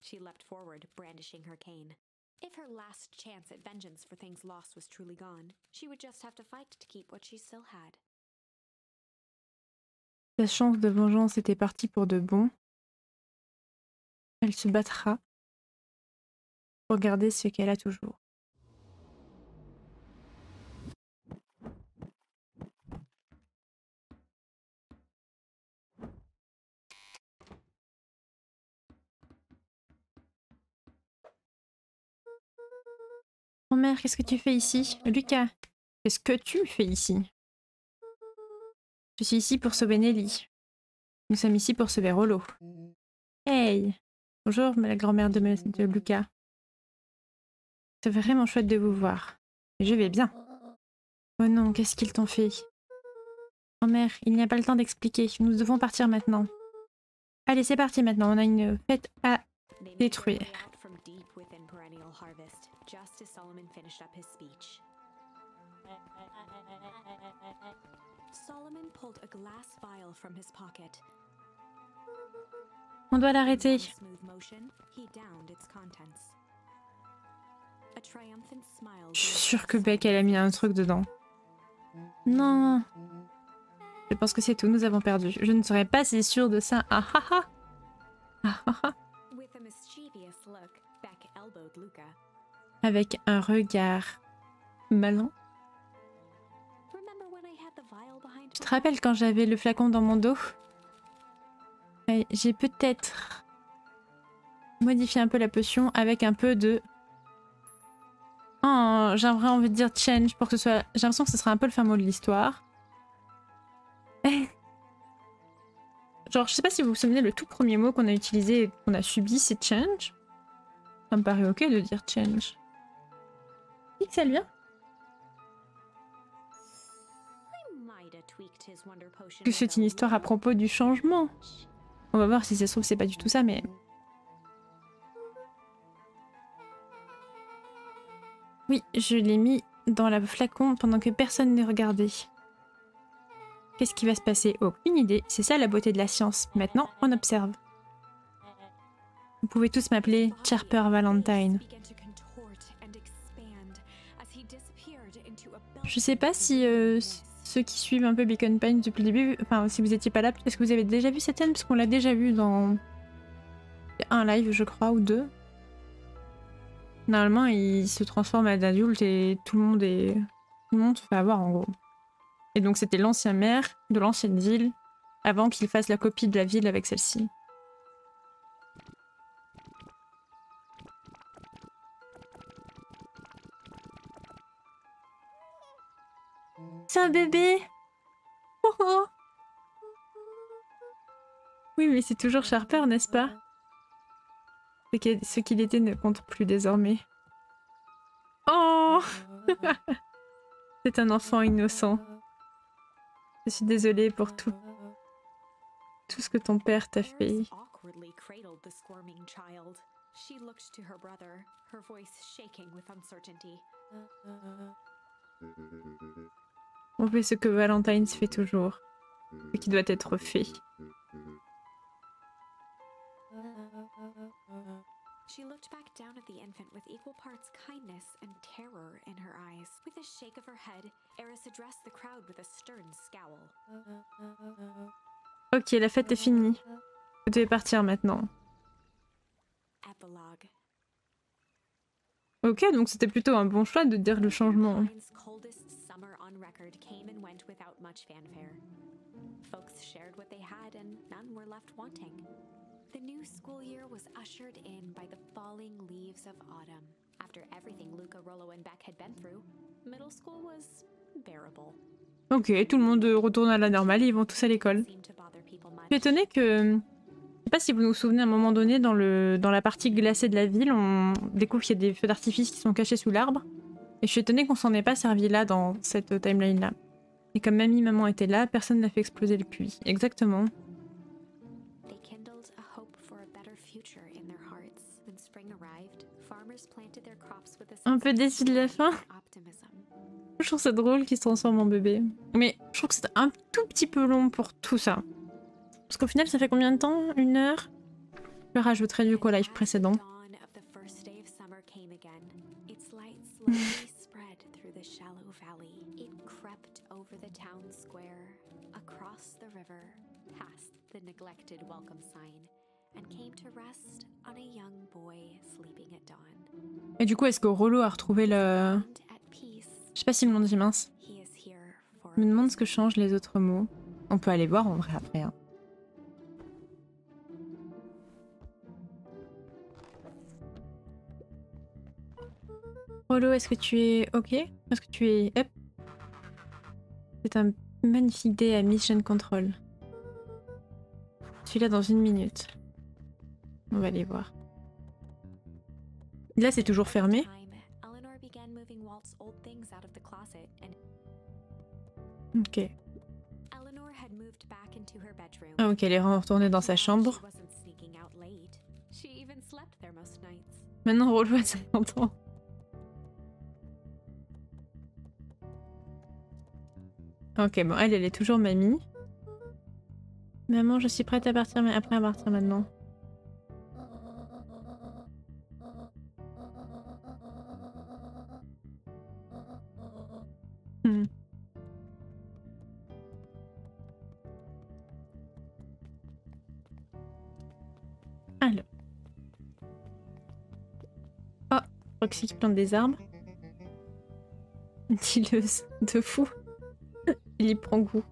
She leapt forward, brandishing her cane. If her last chance at vengeance for things lost was truly gone, she would just have to fight to keep what she still had. Sa chance de vengeance était partie pour de bon. Elle se battra pour garder ce qu'elle a toujours. Grand-mère, qu'est-ce que tu fais ici? Lucas, qu'est-ce que tu fais ici? Je suis ici pour sauver Nelly. Nous sommes ici pour sauver Rollo. Hey! Bonjour, la grand-mère de Lucas. C'est vraiment chouette de vous voir. Je vais bien. Oh non, qu'est-ce qu'ils t'ont fait? Grand-mère, il n'y a pas le temps d'expliquer. Nous devons partir maintenant. Allez, c'est parti maintenant. On a une fête à détruire. On doit l'arrêter. Je suis sûre que Beck, elle a mis un truc dedans. Non. Je pense que c'est tout, nous avons perdu. Je ne serais pas si sûre de ça. Ah ah ah. Ah ah ah. Avec un regard malin. Tu te rappelles quand j'avais le flacon dans mon dos? J'ai peut-être modifié un peu la potion avec un peu de... Oh, j'aurais envie de dire change pour que ce soit... J'ai l'impression que ce sera un peu le fin mot de l'histoire. Genre, je sais pas si vous vous souvenez, le tout premier mot qu'on a utilisé, qu'on a subi, c'est change. Ça me paraît ok de dire change. Pixel, viens. Que c'est une histoire à propos du changement. On va voir si ça se trouve c'est pas du tout ça, mais... Oui, je l'ai mis dans la flacon pendant que personne ne regardait. Qu'est-ce qui va se passer? Aucune idée. C'est ça la beauté de la science. Maintenant, on observe. Vous pouvez tous m'appeler Charper Valentine. Je sais pas si ceux qui suivent un peu Beacon Pines depuis le début, enfin si vous étiez pas là, est-ce que vous avez déjà vu cette scène? Parce qu'on l'a déjà vu dans un live, je crois, ou deux. Normalement, il se transforme en adulte et tout le monde se fait avoir en gros. Et donc c'était l'ancien maire de l'ancienne ville avant qu'il fasse la copie de la ville avec celle-ci. C'est un bébé! Oh oh! Oui, mais c'est toujours Charper, n'est-ce pas? Ce qu'il était ne compte plus désormais. Oh! C'est un enfant innocent. Je suis désolée pour tout ce que ton père t'a fait. On fait ce que Valentine fait toujours, ce qui doit être fait. She looked back down at the infant with equal parts kindness and terror in her eyes. With a shake of her head, Eris addressed the crowd with a stern scowl. Ok, la fête est finie. Vous devez partir maintenant. Epilogue. Ok, donc c'était plutôt un bon choix de dire le changement. Fine's coldest summer on record came and went without much fanfare. Folks shared what they had and none were left wanting. The new school year was ushered in by the falling leaves of autumn. After everything Luca, Rollo, and Beck had been through, middle school was bearable. Ok, tout le monde retourne à la normale, ils vont tous à l'école. Seemed to bother people much. Je suis étonnée que... Je sais pas si vous vous souvenez, à un moment donné, dans la partie glacée de la ville, on découvre qu'il y a des feux d'artifice qui sont cachés sous l'arbre. Et je suis étonnée qu'on s'en ait pas servi là, dans cette timeline-là. Et comme mamie, maman étaient là, personne n'a fait exploser le puits. Exactement. They kindled a hope for a better future in their hearts. When spring arrived, farmers planted their crops with a Un sense peu of déçue de la fin. optimism. Je trouve ça drôle qu'il se transforme en bébé. Mais je trouve que c'est un tout petit peu long pour tout ça. Parce qu'au final, ça fait combien de temps? 1 heure? Je le rajouterai du coup au live précédent. Dawn of the first day of summer came again. Its light slowly spread through the shallow valley. It crept over the town square, across the river, past the neglected welcome sign, and came to rest on a young boy sleeping at dawn. Et du coup, est-ce que Rollo a retrouvé le... And at peace, Je sais pas s'ils me l'ont dit, mince. he is here for Je me demande ce que changent les autres mots. On peut aller voir en vrai après. Hein. Rollo, est-ce que tu es ok? Est-ce que tu es up? C'est un magnifique dé à Mission Control. Je suis là dans 1 minute. On va aller voir. Là, c'est toujours fermé. time, Eleanor began moving Walt's old things out of the closet, and Ok. Eleanor had moved back into her bedroom. Ah, ok, elle est retournée dans sa chambre. She wasn't sneaking out late. She even slept there most nights. Maintenant, Rollo a 50 ans. Ok, bon, elle est toujours mamie. Maman, je suis prête à partir, mais après à partir maintenant. Hmm. Alors. Oh, Roxy qui plante des arbres. Dileuse de fou. Il y prend goût.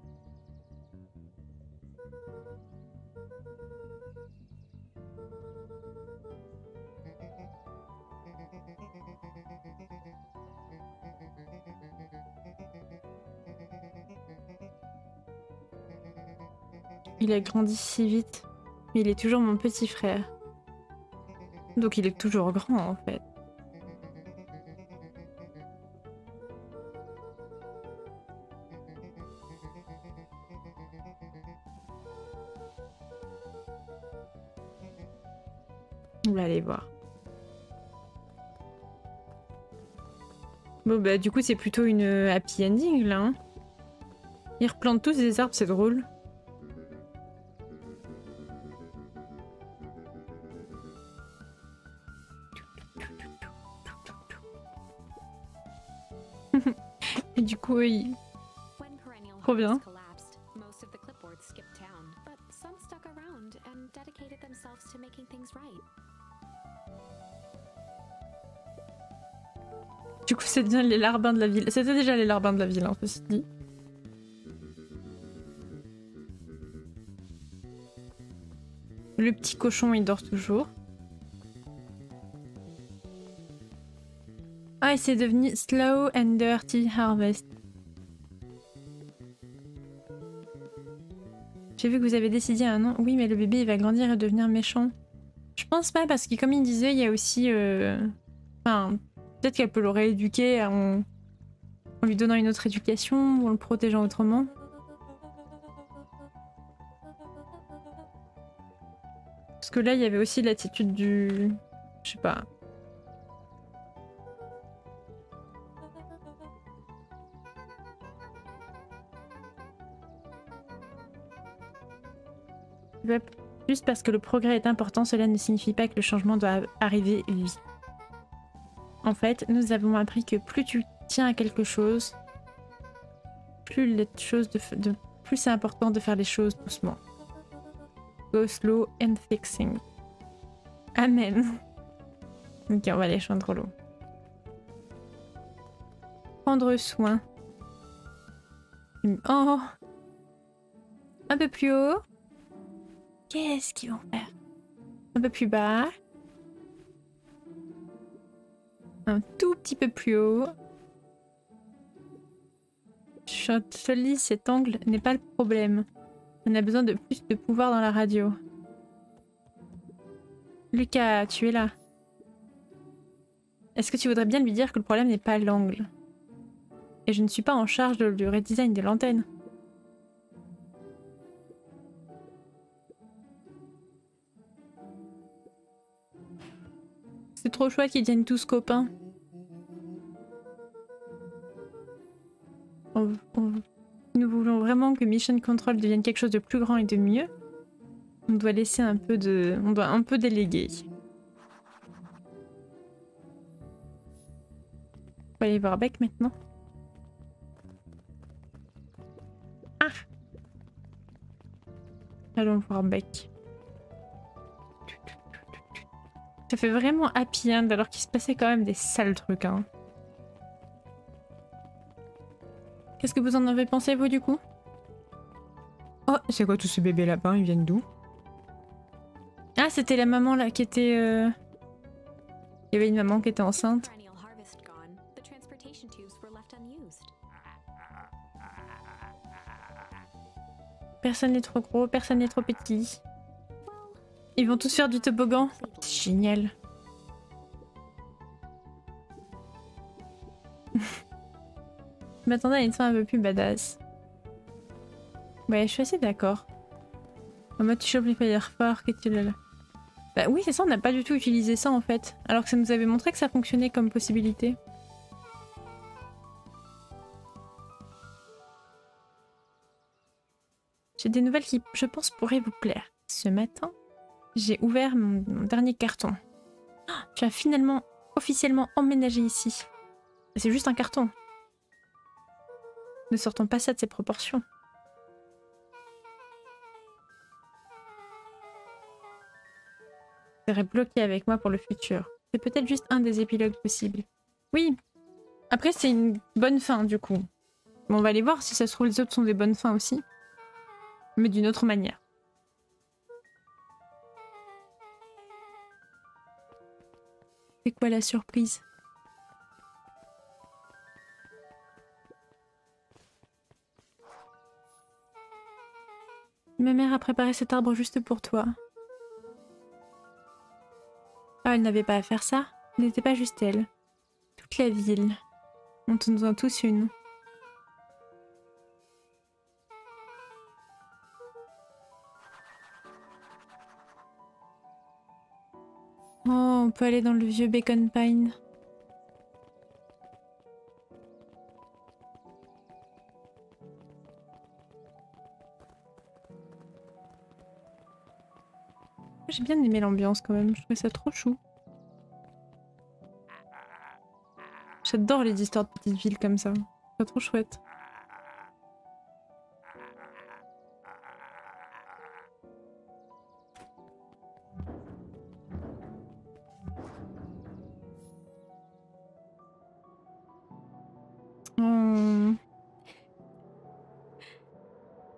Il a grandi si vite. Mais il est toujours mon petit frère. Donc il est toujours grand en fait. On va aller voir. Bon bah du coup c'est plutôt une happy ending là. Hein. Ils replantent tous des arbres, c'est drôle. Et du coup ils... When perennial Trop bien. harvests collapsed, most of the clipboards skipped town, but some stuck around and dedicated themselves to making things right. Du coup c'est bien les larbins de la ville. C'était déjà les larbins de la ville, hein, ceci dit. Le petit cochon il dort toujours. Ah, et c'est devenu Slow and Dirty Harvest. J'ai vu que vous avez décidé un nom. Oui, mais le bébé il va grandir et devenir méchant. Je pense pas parce que comme il disait, il y a aussi... Enfin, peut-être qu'elle peut le rééduquer en lui donnant une autre éducation ou en le protégeant autrement. Parce que là, il y avait aussi l'attitude du... Je sais pas... Juste parce que le progrès est important, cela ne signifie pas que le changement doit arriver vite. En fait, nous avons appris que plus tu tiens à quelque chose, plus plus c'est important de faire les choses doucement. Go slow and fixing. Amen. Ok, on va aller joindre l'eau. prendre soin. Oh. Un peu plus haut. Qu'est-ce qu'ils vont faire? Un peu plus bas. Un tout petit peu plus haut. Je te le dis, cet angle n'est pas le problème. On a besoin de plus de pouvoir dans la radio. Lucas, tu es là. Est-ce que tu voudrais bien lui dire que le problème n'est pas l'angle? Et je ne suis pas en charge du redesign de l'antenne. C'est trop chouette qu'ils deviennent tous copains. Nous voulons vraiment que Mission Control devienne quelque chose de plus grand et de mieux. On doit laisser un peu de... On doit un peu déléguer. On va aller voir Beck maintenant. Ah! Allons voir Beck. Ça fait vraiment happy end alors qu'il se passait quand même des sales trucs. Hein. Qu'est-ce que vous en avez pensé vous du coup? Oh, c'est quoi tous ces bébés lapins? Ils viennent d'où? Ah, c'était la maman là qui était... Il y avait une maman qui était enceinte. Personne n'est trop gros, personne n'est trop petit. Ils vont tous faire du toboggan. C'est génial. Je m'attendais à une fin un peu plus badass. Ouais, je suis assez d'accord. En mode tu chopes les Firefire, que tu l'as. Bah oui, c'est ça, on n'a pas du tout utilisé ça en fait. Alors que ça nous avait montré que ça fonctionnait comme possibilité. J'ai des nouvelles qui, je pense, pourraient vous plaire. Ce matin, j'ai ouvert mon dernier carton. Oh, tu as finalement, officiellement emménagé ici. C'est juste un carton. Ne sortons pas ça de ses proportions. Tu serais bloqué avec moi pour le futur. C'est peut-être juste un des épilogues possibles. Oui. Après, c'est une bonne fin, du coup. Bon, on va aller voir si ça se trouve les autres sont des bonnes fins aussi. Mais d'une autre manière. C'est quoi la surprise? Ma mère a préparé cet arbre juste pour toi. Ah, elle n'avait pas à faire ça. Ce n'était pas juste elle. Toute la ville. On nous en a tous une. Oh, on peut aller dans le vieux Bacon Pine. J'ai bien aimé l'ambiance quand même, je trouvais ça trop chou. J'adore les histoires de petites villes comme ça. C'est trop chouette.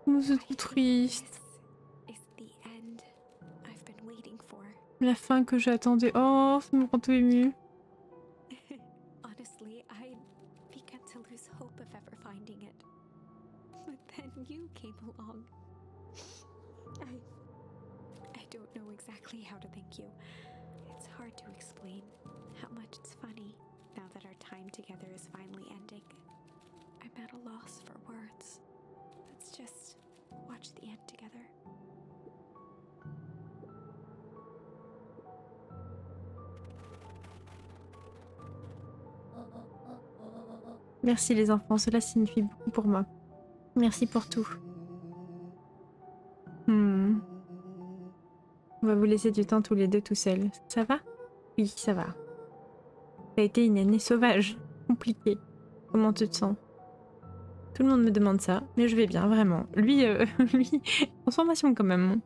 Oh, c'est tout triste. La fin que j'attendais. Oh, ça me rend tout ému. Honestly, I began to lose hope of ever finding it. But then you came along. I don't know exactly how to thank you. It's hard to explain how much it's funny now that our time together is finally ending. I'm at a loss for words. Let's just watch the end together. Merci les enfants, cela signifie beaucoup pour moi. Merci pour tout. On va vous laisser du temps tous les deux tout seuls. Ça va? Oui, ça va. Ça a été une année sauvage, compliquée. Comment tu te sens? Tout le monde me demande ça, mais je vais bien, vraiment. Lui, lui, transformation quand même.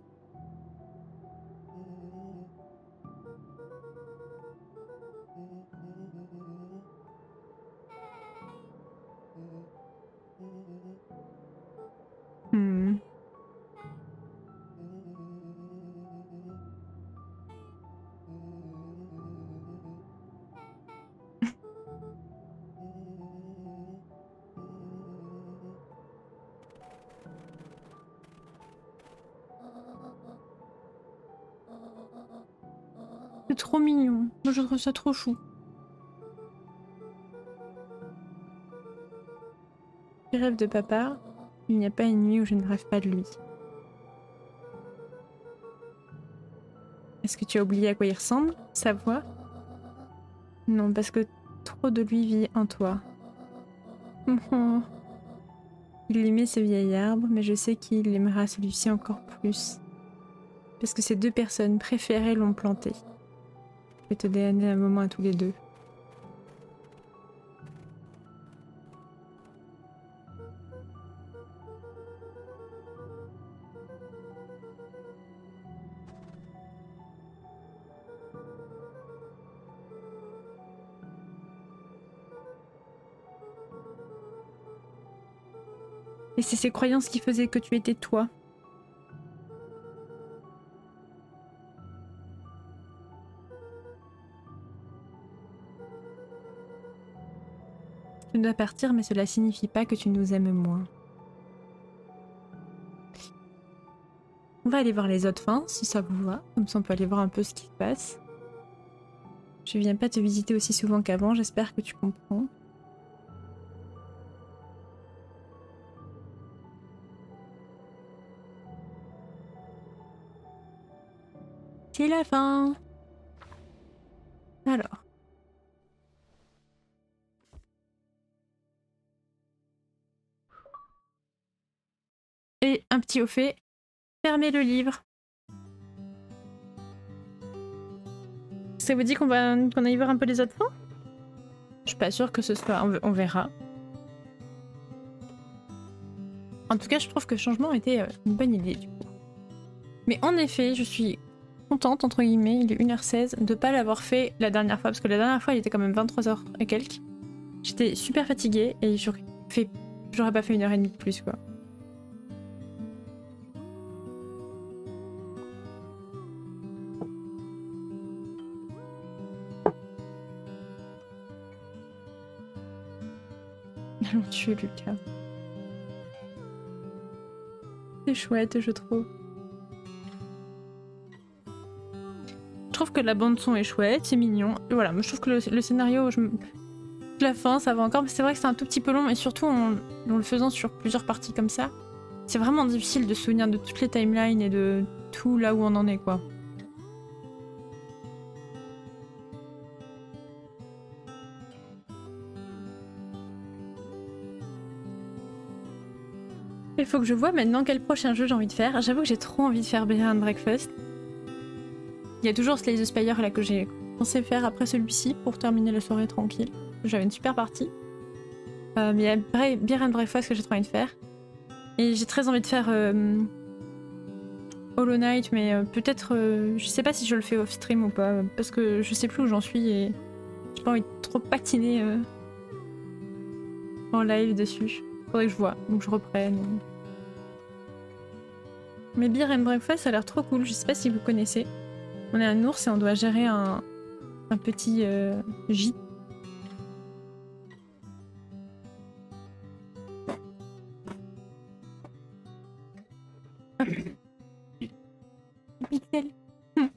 C'est trop mignon. Moi je trouve ça trop chou. Je rêve de papa. Il n'y a pas une nuit où je ne rêve pas de lui. Est-ce que tu as oublié à quoi il ressemble? Sa voix? Non, parce que trop de lui vit en toi. Il aimait ce vieil arbre, mais je sais qu'il aimera celui-ci encore plus. Parce que ces deux personnes préférées l'ont planté. Je vais te donner un moment à tous les deux. Et c'est ces croyances qui faisaient que tu étais toi. Tu dois partir, mais cela signifie pas que tu nous aimes moins. On va aller voir les autres fins, si ça vous va. Comme ça, on peut aller voir un peu ce qui se passe. Je viens pas te visiter aussi souvent qu'avant, j'espère que tu comprends. C'est la fin. Alors. Et un petit au fait. Fermez le livre. Ça vous dit qu'on aille voir un peu les autres fins? Je suis pas sûre que ce soit... On verra. En tout cas, je trouve que le changement était une bonne idée du coup. Mais en effet, je suis contente, entre guillemets, il est 1h16, de pas l'avoir fait la dernière fois, parce que la dernière fois il était quand même 23h et quelques. J'étais super fatiguée et j'aurais pas fait 1h30 de plus quoi. Allons tuer Lucas. C'est chouette, je trouve. Je trouve que la bande son est chouette, c'est mignon. Et voilà, je trouve que le scénario, la fin, ça va encore, mais c'est vrai que c'est un tout petit peu long, et surtout en le faisant sur plusieurs parties comme ça, c'est vraiment difficile de se souvenir de toutes les timelines et de tout là où on en est, quoi. Il faut que je vois maintenant quel prochain jeu j'ai envie de faire. J'avoue que j'ai trop envie de faire Bed and Breakfast. Il y a toujours Slay the Spire là que j'ai pensé faire après celui-ci pour terminer la soirée tranquille. J'avais une super partie. Mais il y a Bed and Breakfast que j'ai trop envie de faire. Et j'ai très envie de faire Hollow Knight, mais peut-être... je sais pas si je le fais off-stream ou pas, parce que je sais plus où j'en suis et j'ai pas envie de trop patiner en live dessus. Faudrait que je vois, donc je reprenne. Mais Bed and Breakfast ça a l'air trop cool, je sais pas si vous connaissez. On est un ours et on doit gérer un petit gîte. Pixel. Ah.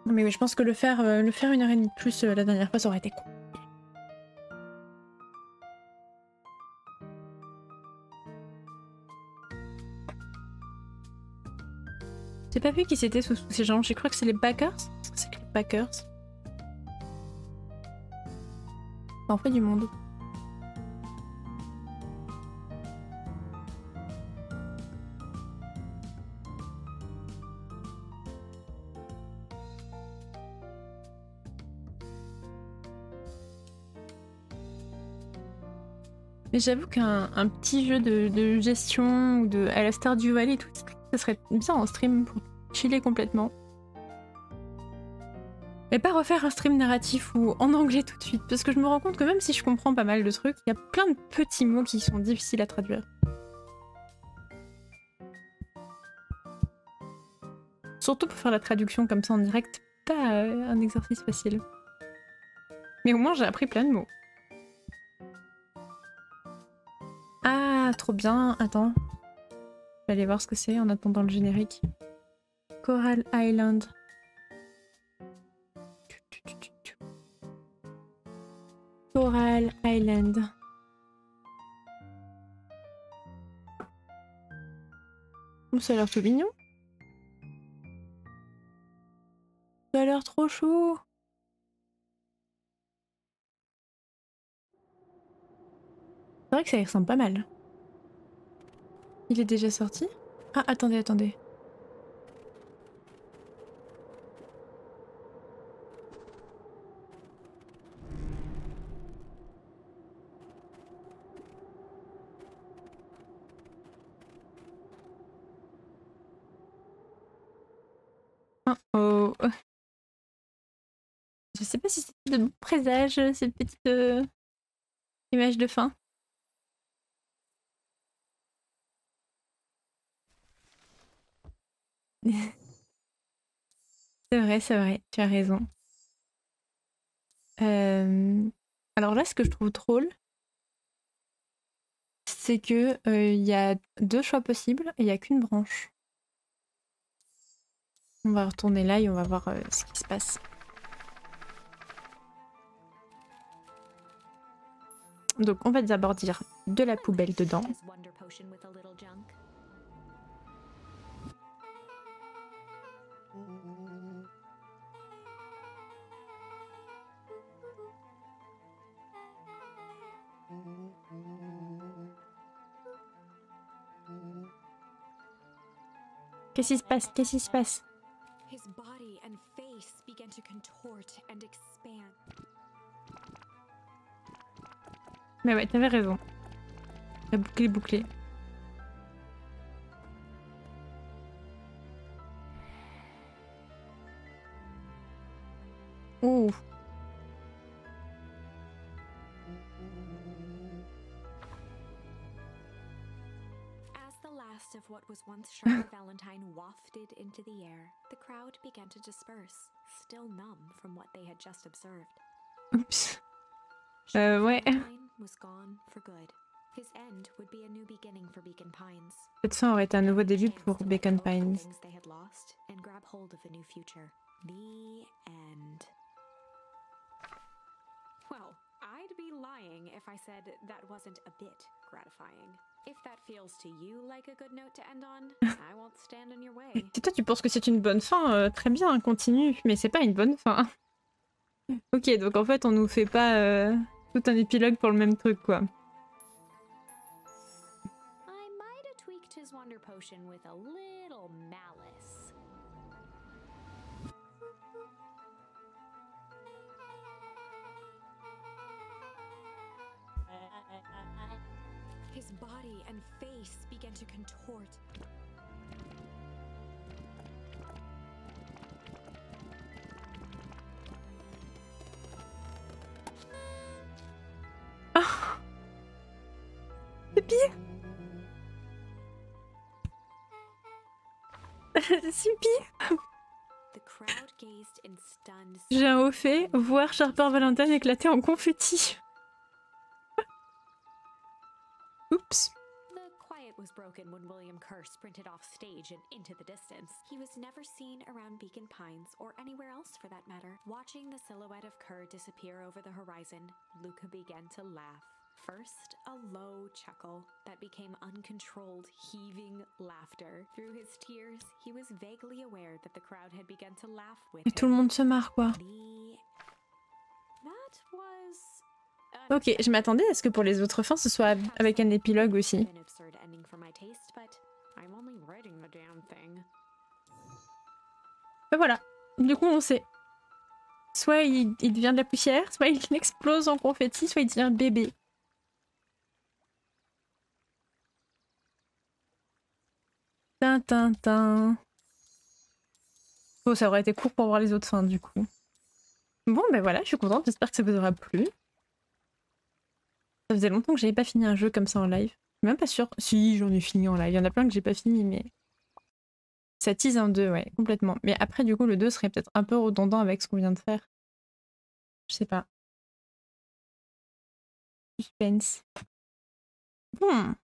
Mais oui, je pense que le faire 1h30 de plus la dernière fois, ça aurait été cool. J'ai pas vu qui c'était sous ces gens, je crois que c'est les backers. C'est que les backers. Ça en fait du monde. Mais j'avoue qu'un petit jeu de gestion ou à la Stardew Valley et tout, ça serait bien en stream pour chiller complètement. Mais pas refaire un stream narratif ou en anglais tout de suite, parce que je me rends compte que même si je comprends pas mal de trucs, il y a plein de petits mots qui sont difficiles à traduire. Surtout pour faire la traduction comme ça en direct, pas un exercice facile. Mais au moins j'ai appris plein de mots. Ah, trop bien. Attends. Je vais aller voir ce que c'est en attendant le générique. Coral Island. Coral Island. Oh, ça a l'air tout mignon. Ça a l'air trop chou. C'est vrai que ça y ressemble pas mal. Il est déjà sorti? Ah, attendez, attendez. Oh. Je sais pas si c'est de bon présage, cette petite image de fin. C'est vrai, tu as raison. Alors là, ce que je trouve drôle, c'est que il y a deux choix possibles et il n'y a qu'une branche. On va retourner là et on va voir ce qui se passe. Donc on va d'abord dire de la poubelle dedans. Qu'est-ce qui se passe? Qu'est-ce qui se passe? Mais ouais, t'avais raison. La boucle est bouclée. Ouh. Of what was once Charlotte Valentine wafted into the air, the crowd began to disperse, still numb from what they had just observed. Oups. Ouais. Was gone for good. His end would be a new beginning for Beacon Pines. Cette fin aurait été un nouveau début pour Beacon Pines. They had lost and grab hold of a new future. The end. Well, I'd be lying if I said that wasn't a bit gratifying. If that feels to you like a good note to end on, I won't stand in your way. Si toi tu penses que c'est une bonne fin, très bien, continue. Mais c'est pas une bonne fin. Ok, donc en fait on nous fait pas tout un épilogue pour le même truc quoi. I might have tweaked his wonder potion with a little malice. His body and face began to contort. Ah, c'est pire. C'est pire. J'ai un haut fait, voir Sharper Valentine éclater en confetti. Oups. The quiet was broken when William Kerr sprinted off stage and into the distance. He was never seen around Beacon Pines or anywhere else for that matter. Watching the silhouette of Kerr disappear over the horizon, Luca began to laugh. First, a low chuckle that became uncontrolled, heaving laughter. Through his tears, he was vaguely aware that the crowd had begun to laugh with him. Et tout le monde se marre quoi. Ok, je m'attendais à ce que pour les autres fins ce soit avec un épilogue aussi. Et voilà, du coup on sait. Soit il devient de la poussière, soit il explose en confetti, soit il devient bébé. Tintin. Oh, ça aurait été court pour voir les autres fins du coup. Bon ben voilà, je suis contente, j'espère que ça vous aura plu. Ça faisait longtemps que j'avais pas fini un jeu comme ça en live. Je suis même pas sûre. Si, j'en ai fini en live. Il y en a plein que j'ai pas fini, mais Ça tease un 2, ouais, complètement. Mais après, du coup, le 2 serait peut-être un peu redondant avec ce qu'on vient de faire. Je sais pas. Suspense. Bon.